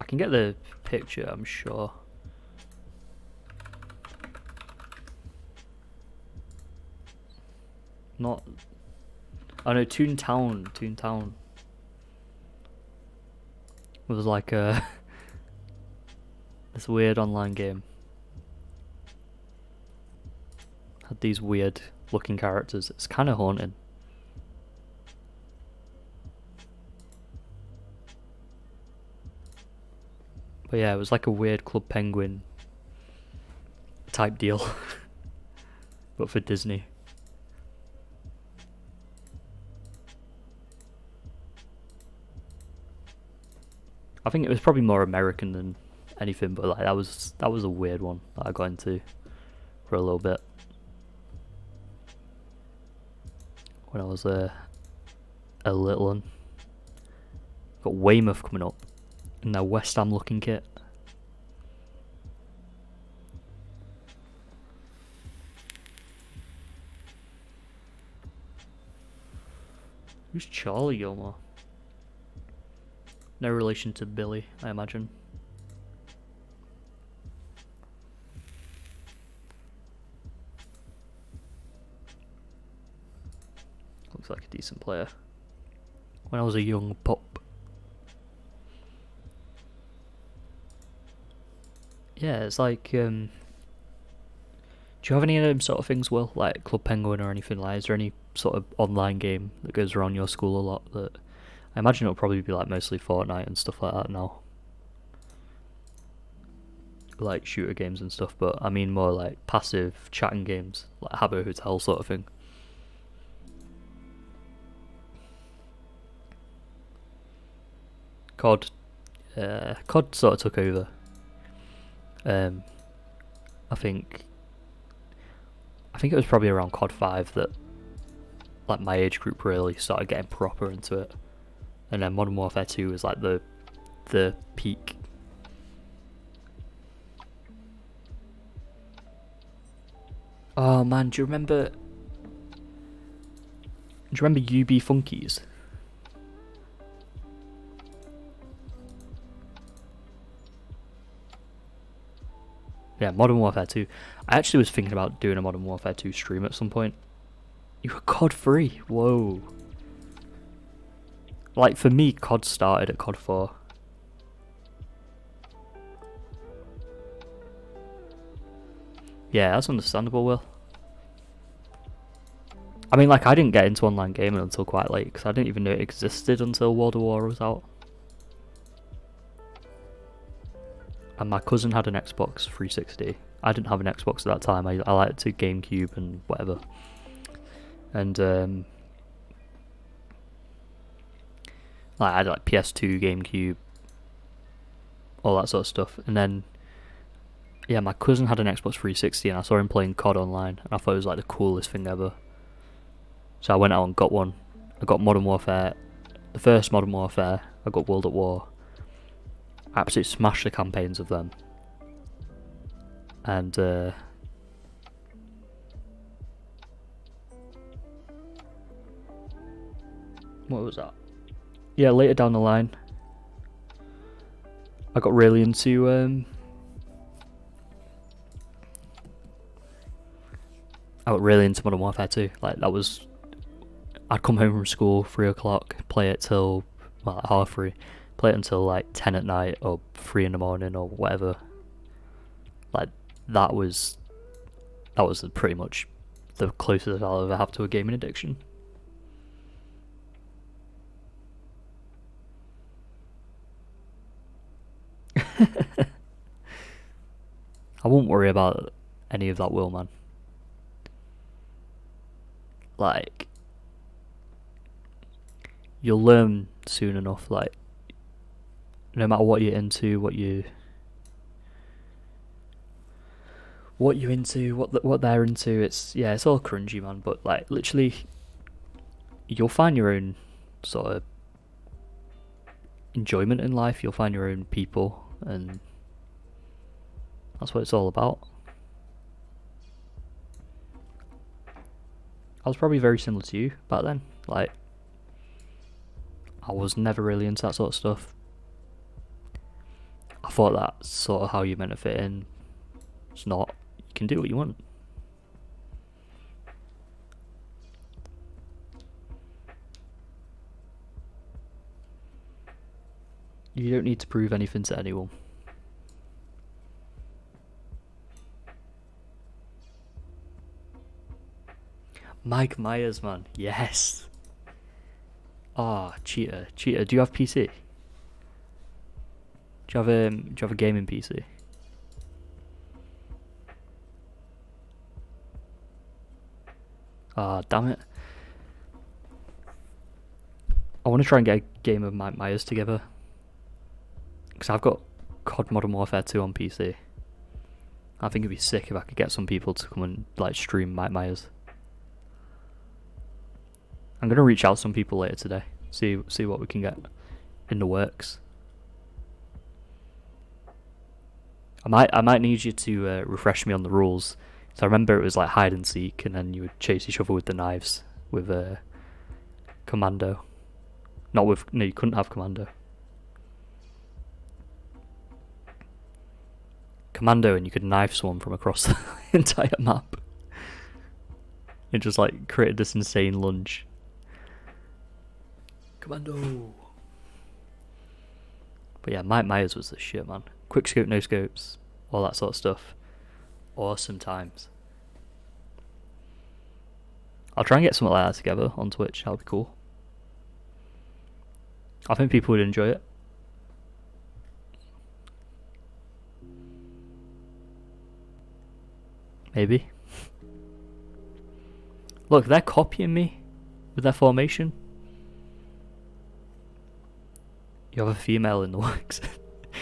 I can get the picture, I'm sure. Not. Oh no, Toontown. It was like this weird online game. Had these weird looking characters. It's kind of haunting. But yeah, it was like a weird Club Penguin type deal. But for Disney. I think it was probably more American than anything, but like that was a weird one that I got into for a little bit when I was a little one. Got Weymouth coming up in their West Ham looking kit. Who's Charlie Gilmore? No relation to Billy, I imagine. Looks like a decent player. When I was a young pup. Yeah, it's like Do you have any of them sort of things, Will? Like Club Penguin or anything like? Is there any sort of online game that goes around your school a lot? That I imagine it'll probably be like mostly Fortnite and stuff like that now, like shooter games and stuff. But I mean more like passive chatting games, like Habbo Hotel sort of thing. COD, COD sort of took over. Um, I think it was probably around COD 5 that like my age group really started getting proper into it, and then Modern Warfare 2 was like the peak. Oh man, do you remember? Do you remember UB Funkies? Yeah, Modern Warfare 2. I actually was thinking about doing a Modern Warfare 2 stream at some point. You were COD 3? Whoa. Like, for me, COD started at COD 4. Yeah, that's understandable, Will. I mean, like, I didn't get into online gaming until quite late, because I didn't even know it existed until World of War was out. And my cousin had an Xbox 360. I didn't have an Xbox at that time. I liked to GameCube and whatever. And like I had like PS2, GameCube, all that sort of stuff. And then yeah, my cousin had an Xbox 360, and I saw him playing COD online, and I thought it was like the coolest thing ever. So I went out and got one. I got Modern Warfare, the first Modern Warfare. I got World at War. I absolutely smashed the campaigns of them. And what was that? Yeah, later down the line, I got really into Modern Warfare 2. Like that was, I'd come home from school 3 o'clock, play it till well like 3:30, play it until like 10 at night or 3 in the morning or whatever. Like that was pretty much the closest I'll ever have to a gaming addiction. I won't worry about any of that, Will, man. Like, you'll learn soon enough. Like, no matter what you're into, what you're into, what they're into, it's all cringy, man. But like, literally, you'll find your own sort of enjoyment in life. You'll find your own people, and that's what it's all about. I was probably very similar to you back then. Like, I was never really into that sort of stuff. I thought that's sort of how you're meant to fit in. It's not. You can do what you want. You don't need to prove anything to anyone. Mike Myers, man. Yes. Ah, cheater. Cheater. Do you have PC? Do you have a gaming PC? Ah, damn it. I want to try and get a game of Mike Myers together. Because I've got COD Modern Warfare 2 on PC. I think it'd be sick if I could get some people to come and like stream Mike Myers. I'm gonna reach out to some people later today. See what we can get in the works. I might need you to refresh me on the rules. So I remember it was like hide and seek, and then you would chase each other with the knives with commando. Not with no, you couldn't have commando. Commando, and you could knife someone from across the entire map. It just like created this insane lunge. Commando. But yeah, Mike Myers was the shit, man. Quick scope, no scopes, all that sort of stuff. Awesome times. I'll try and get something like that together on Twitch. That'll be cool. I think people would enjoy it. Maybe. Look, they're copying me with their formation. You have a female in the works.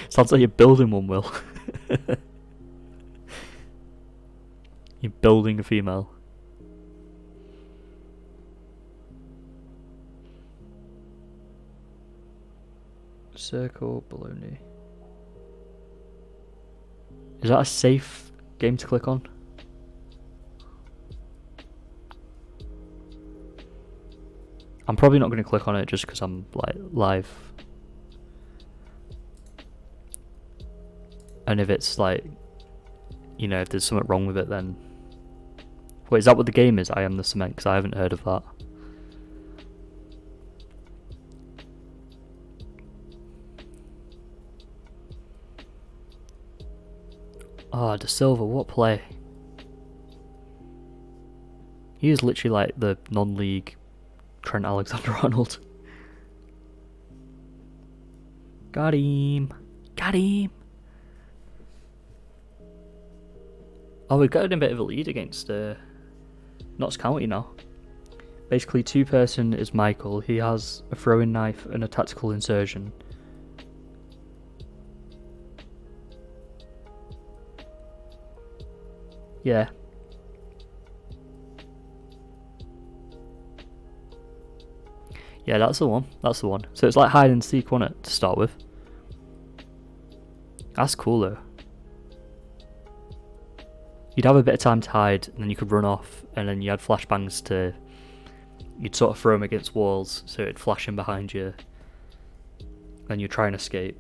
Sounds like you're building one, Will. You're building a female. Circle baloney. Is that a safe game to click on? I'm probably not going to click on it just because I'm like live. And if it's like, you know, if there's something wrong with it, then... Wait, is that what the game is? I Am the Cement? Because I haven't heard of that. Ah, De Silva, what play? He is literally like the non-league Trent Alexander-Arnold. Got him! Got him! Oh, we've got a bit of a lead against Notts County now. Basically, two-person is Michael. He has a throwing knife and a tactical insertion. Yeah. Yeah, that's the one. That's the one. So it's like hide and seek, wasn't it, to start with? That's cool, though. You'd have a bit of time to hide, and then you could run off, and then you had flashbangs to... You'd sort of throw them against walls, so it'd flash in behind you. Then you'd try and escape.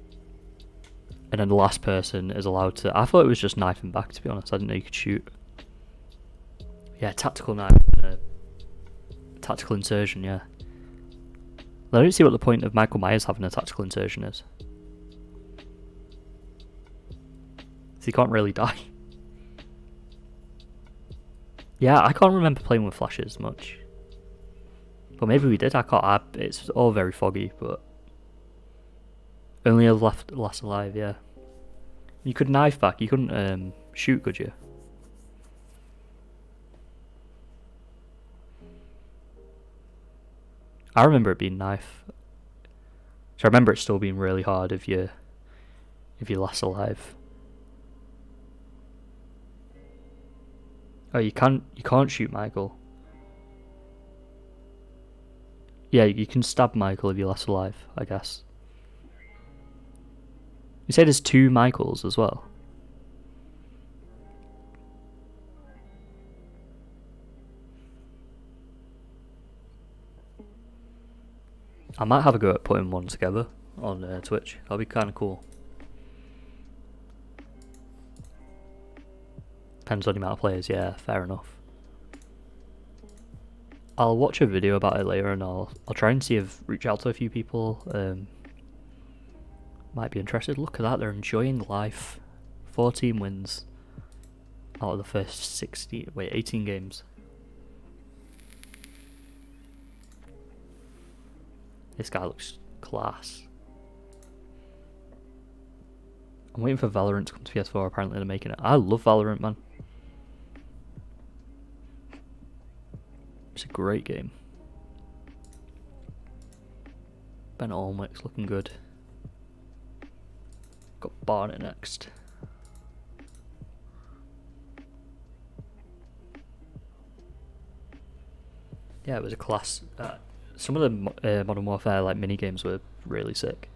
And then the last person is allowed to... I thought it was just knife and back, to be honest. I didn't know you could shoot. Yeah, tactical knife and a tactical insertion, yeah. I don't see what the point of Michael Myers having a tactical insertion is. So he can't really die. Yeah, I can't remember playing with flashes much. But maybe we did, I can't... it's all very foggy, but... Only a last alive, yeah. You could knife back, you couldn't shoot, could you? I remember it being knife. So I remember it still being really hard if you're last alive. Oh, you can't shoot Michael. Yeah, you can stab Michael if you're last alive, I guess. You say there's two Michaels as well. I might have a go at putting one together on Twitch. That'll be kind of cool. Depends on the amount of players, yeah, fair enough. I'll watch a video about it later and I'll try and see if reach out to a few people might be interested. Look at that, they're enjoying life. 14 wins out of the first 18 games. This guy looks class. I'm waiting for Valorant to come to PS4, apparently they're making it. I love Valorant, man. It's a great game. Ben Olmwick's looking good. Got Barnet next. Yeah, it was a class. Some of the Modern Warfare like mini games were really sick.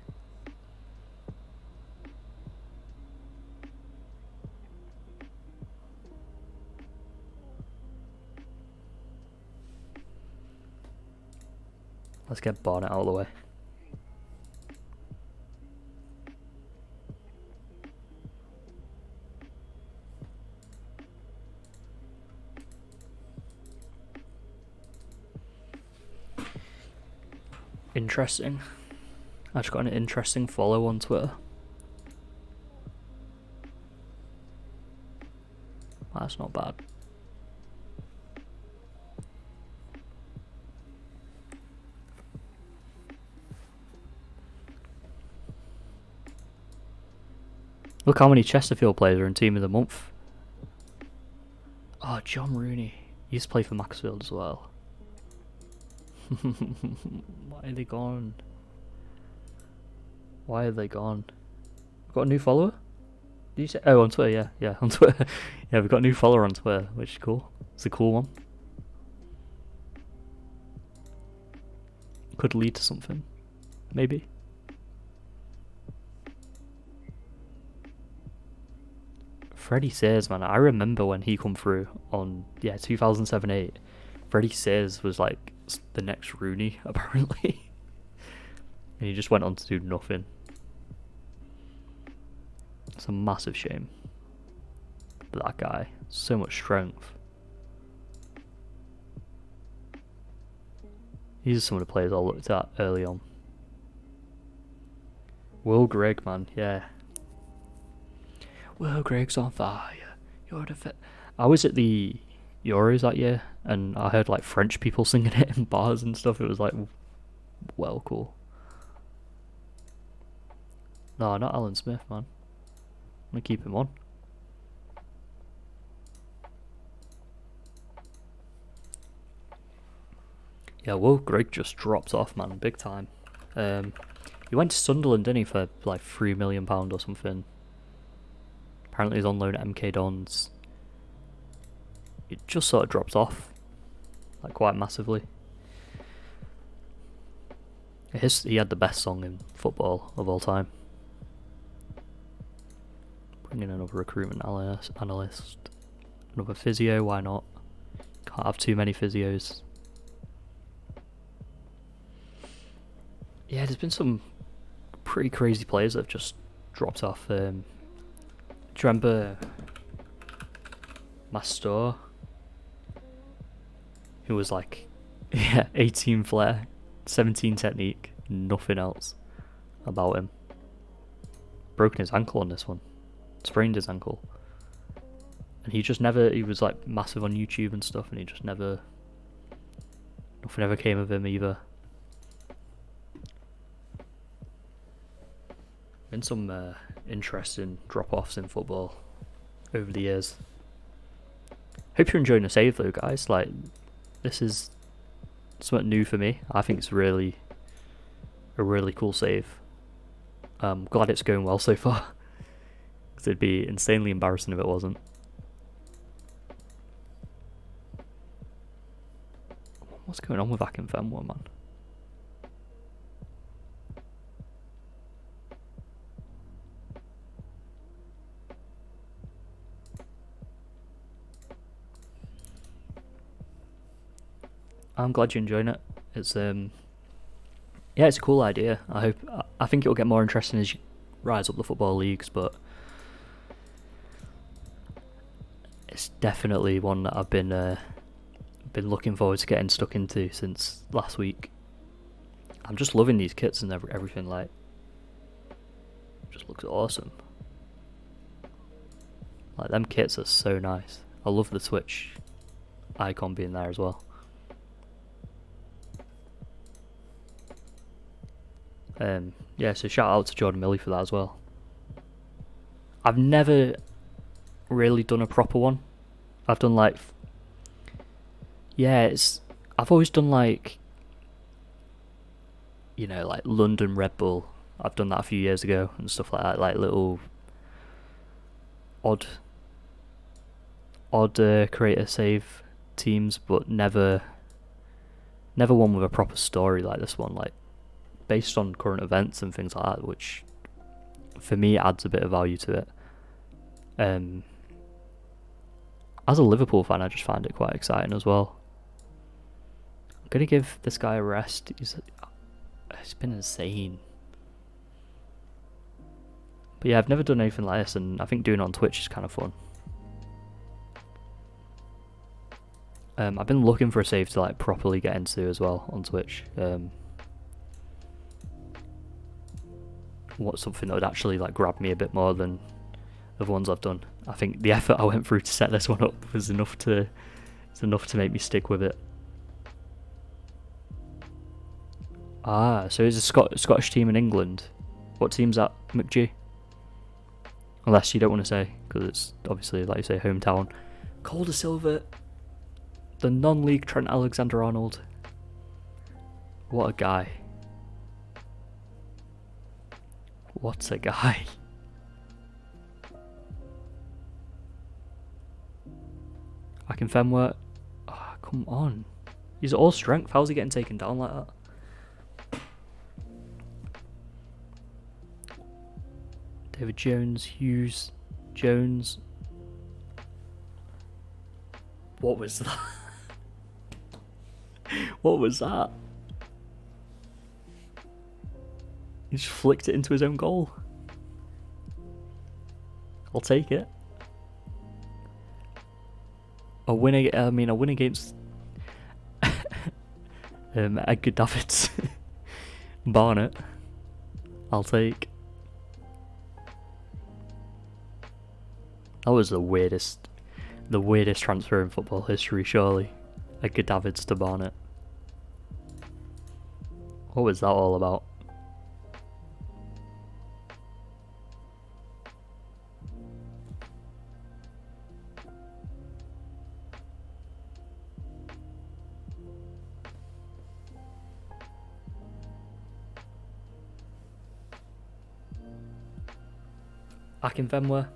Let's get Barnet out of the way. Interesting. I just got an interesting follow on Twitter. That's not bad. Look how many Chesterfield players are in Team of the Month. Oh, John Rooney. He used to play for Maxfield as well. Why are they gone? Why are they gone? Got a new follower? Did you say? Oh, on Twitter, yeah, on Twitter. Yeah, we've got a new follower on Twitter, which is cool. It's a cool one. Could lead to something, maybe. Freddie Sayers, man, I remember when he come through on 2007-8. Freddie Sayers was like the next Rooney apparently, and he just went on to do nothing. It's a massive shame. But that guy, so much strength. These are some of the players I looked at early on. Will Grigg, man, yeah. Will Grigg's on fire. You're the fit. I was at the Euros that year, and I heard like French people singing it in bars and stuff. It was like, well, cool. No, not Alan Smith, man. I'm gonna keep him on. Yeah, Will Grigg just dropped off, man, big time. He went to Sunderland, didn't he, for like £3 million or something. Apparently he's on loan at MK Dons. It just sort of dropped off, like quite massively. He had the best song in football of all time. Bring in another recruitment analyst. Another physio, why not? Can't have too many physios. Yeah, there's been some pretty crazy players that have just dropped off. Do you remember Mastor? Who was like, 18 flair, 17 technique, nothing else about him. Broken his ankle on this one. Sprained his ankle. And he was like massive on YouTube and stuff, and he just nothing ever came of him either. Been some interesting drop-offs in football over the years. Hope you're enjoying the save though, guys. Like, this is something new for me. I think it's a really cool save. I'm glad it's going well so far, because it'd be insanely embarrassing if it wasn't. What's going on with Akinfenwa, man? I'm glad you're enjoying it. It's it's a cool idea. I think it'll get more interesting as you rise up the football leagues, but it's definitely one that I've been looking forward to getting stuck into since last week. I'm just loving these kits and everything. Like, just looks awesome. Like, them kits are so nice. I love the Twitch icon being there as well. So shout out to Jordan Milley for that as well. I've never really done a proper one. I've done like, I've always done like, like London Red Bull. I've done that a few years ago and stuff like that, like little odd creator save teams, but never one with a proper story like this one, like based on current events and things like that, which for me adds a bit of value to it. As a Liverpool fan, I just find it quite exciting as well. I'm gonna give this guy a rest. It's been insane. But yeah, I've never done anything like this, and I think doing it on Twitch is kind of fun. I've been looking for a save to like properly get into as well on Twitch. What's something that would actually like grab me a bit more than the ones I've done. I think the effort I went through to set this one up was enough to make me stick with it. So it's a Scottish team in England. What team's that, McG? Unless you don't want to say, because it's obviously, like you say, hometown. Calder Silva, the non-league Trent Alexander-Arnold. What a guy. What a guy. Akinfenwa. Oh, come on. He's all strength. How's he getting taken down like that? David Jones, Hughes, Jones. What was that? What was that? He just flicked it into his own goal. I'll take it. A win against Edgar Davids. Barnett. I'll take. That was the weirdest transfer in football history, surely. Edgar Davids to Barnett. What was that all about? Akinfenwa.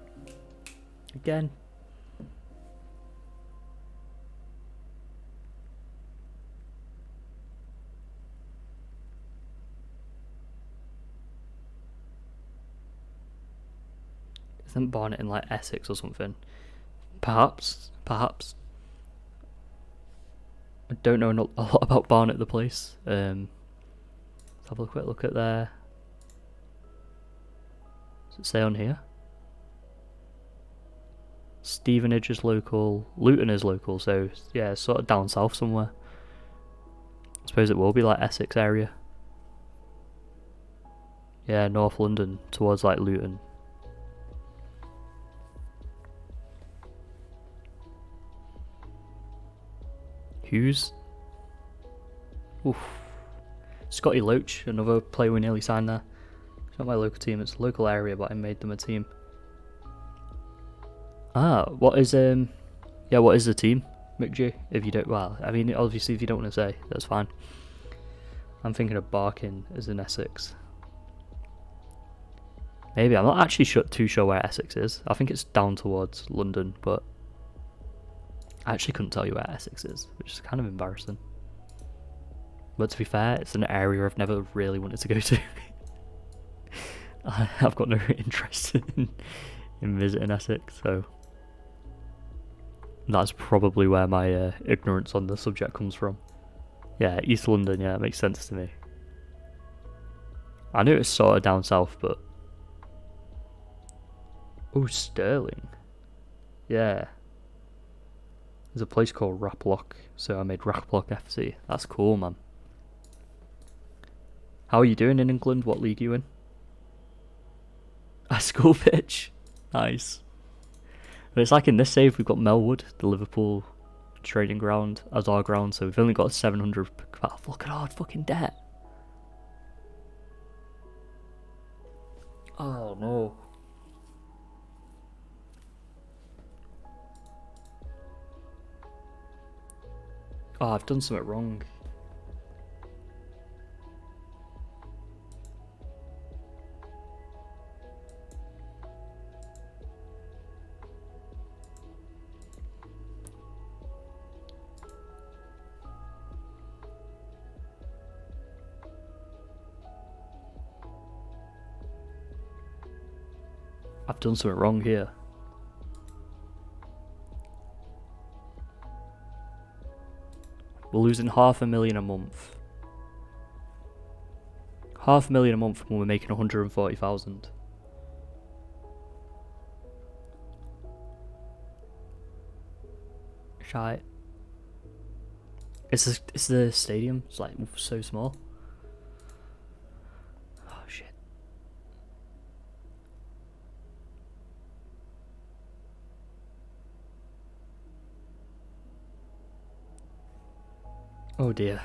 Again. Isn't Barnett in like Essex or something? Perhaps. I don't know a lot about Barnett the place. Let's have a quick look at there. Does it say on here? Stevenage is local, Luton is local, so yeah, it's sort of down south somewhere. I suppose it will be like Essex area. Yeah, North London, towards like Luton. Hughes. Oof. Scotty Loach, another player we nearly signed there. It's not my local team, it's a local area, but I made them a team. What is the team, McG? If you don't, well, I mean, obviously if you don't want to say, that's fine. I'm thinking of Barking as in Essex. Maybe, I'm not actually too sure where Essex is. I think it's down towards London, but I actually couldn't tell you where Essex is, which is kind of embarrassing. But to be fair, it's an area I've never really wanted to go to. I've got no interest in visiting Essex, so that's probably where my ignorance on the subject comes from. Yeah, East London, yeah, it makes sense to me. I knew it's sort of down south, but... Oh, Stirling. Yeah. There's a place called Raploch, so I made Raploch FC. That's cool, man. How are you doing in England? What league are you in? A school pitch. Nice. But it's like in this save, we've got Melwood, the Liverpool training ground, as our ground, so we've only got 700. Oh, look at our fucking debt. Oh no. Oh, I've done something wrong. I've done something wrong here. We're losing $500,000 a month. $500,000 a month when we're making 140,000. Shite. It's the stadium. It's like so small. Oh shit. Oh dear.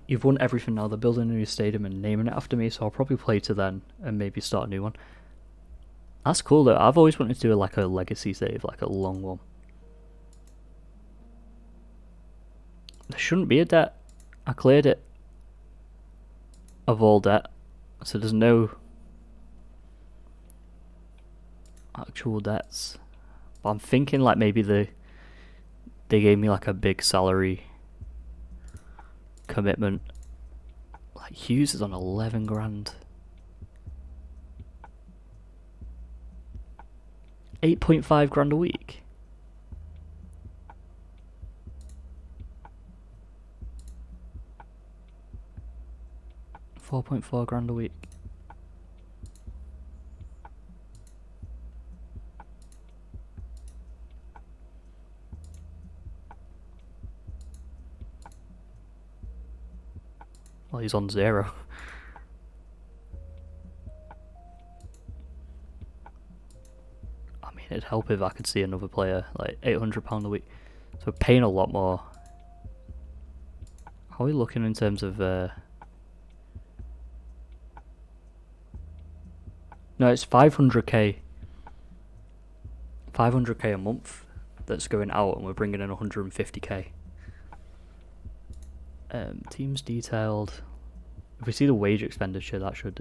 You've won everything now. They're building a new stadium and naming it after me, so I'll probably play to then and maybe start a new one. That's cool though. I've always wanted to do like a legacy save, like a long one. There shouldn't be a debt. I cleared it of all debt, so there's no actual debts. But I'm thinking like maybe they gave me like a big salary commitment. Like Hughes is on 11 grand. 8.5 grand a week. £4.4 grand a week. Well, he's on 0. I mean, it'd help if I could see another player, like £800 a week. So we're paying a lot more. How are we looking in terms of... No, it's 500k. 500k a month that's going out, and we're bringing in 150k. Teams detailed. If we see the wage expenditure, that should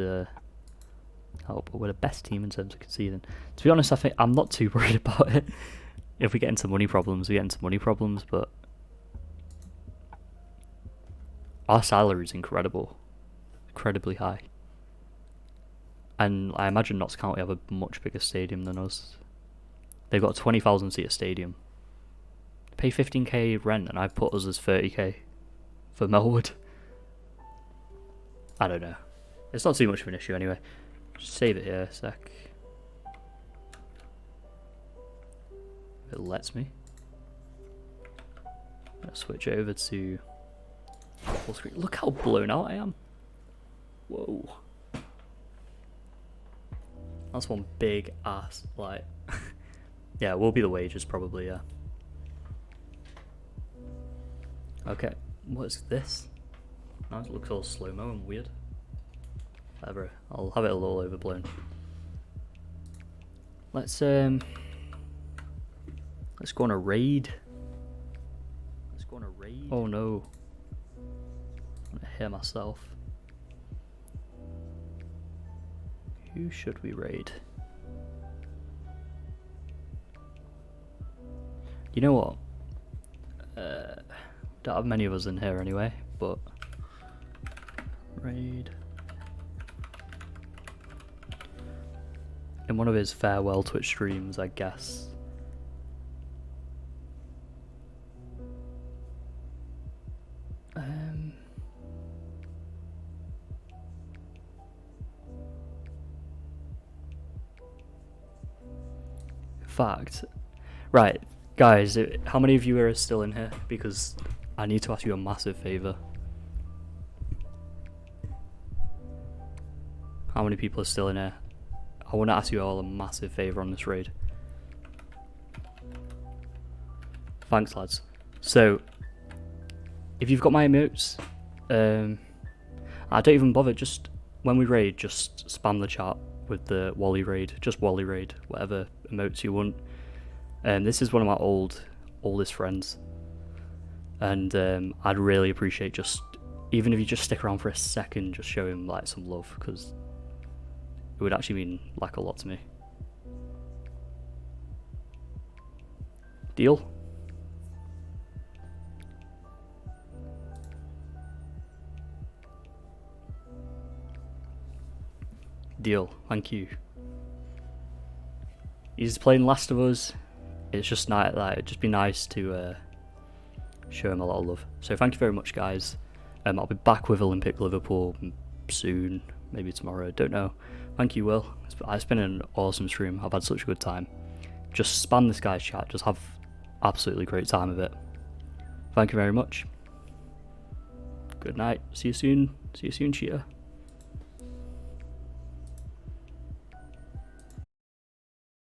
help. But we're the best team in terms of conceding. To be honest, I think I'm not too worried about it. If we get into money problems, we get into money problems. But our salary is incredible, incredibly high. And I imagine Notts County have a much bigger stadium than us. They've got a 20,000 seat stadium. Pay 15k rent, and I've put us as 30k for Melwood. I don't know. It's not too much of an issue anyway. Just save it here a sec. If it lets me. I'm gonna switch over to full screen. Look how blown out I am. Whoa. That's one big ass light. Yeah, it will be the wages probably, yeah. Okay, what is this? Now it looks all slow-mo and weird. Whatever, I'll have it a little overblown. Let's go on a raid. Let's go on a raid. Oh no. I'm gonna hear myself. Who should we raid? You know what? Don't have many of us in here anyway, but raid. In one of his farewell Twitch streams, I guess. Fact. Right, guys, how many of you are still in here? Because I need to ask you a massive favour. How many people are still in here? I want to ask you all a massive favour on this raid. Thanks, lads. So, if you've got my emotes, I don't even bother. Just when we raid, just spam the chat with the Wally raid. Just Wally raid, whatever emotes you want. This is one of my oldest friends, and I'd really appreciate just, even if you just stick around for a second, just show him like some love, because it would actually mean like a lot to me. Deal? Deal, thank you. He's playing Last of Us. It's just nice, like, it'd just be nice to show him a lot of love. So thank you very much, guys. I'll be back with Olympic Liverpool soon, maybe tomorrow, don't know. Thank you, Will. It's been an awesome stream. I've had such a good time. Just spam this guy's chat. Just have absolutely great time of it. Thank you very much. Good night. See you soon. See you soon, cheetah.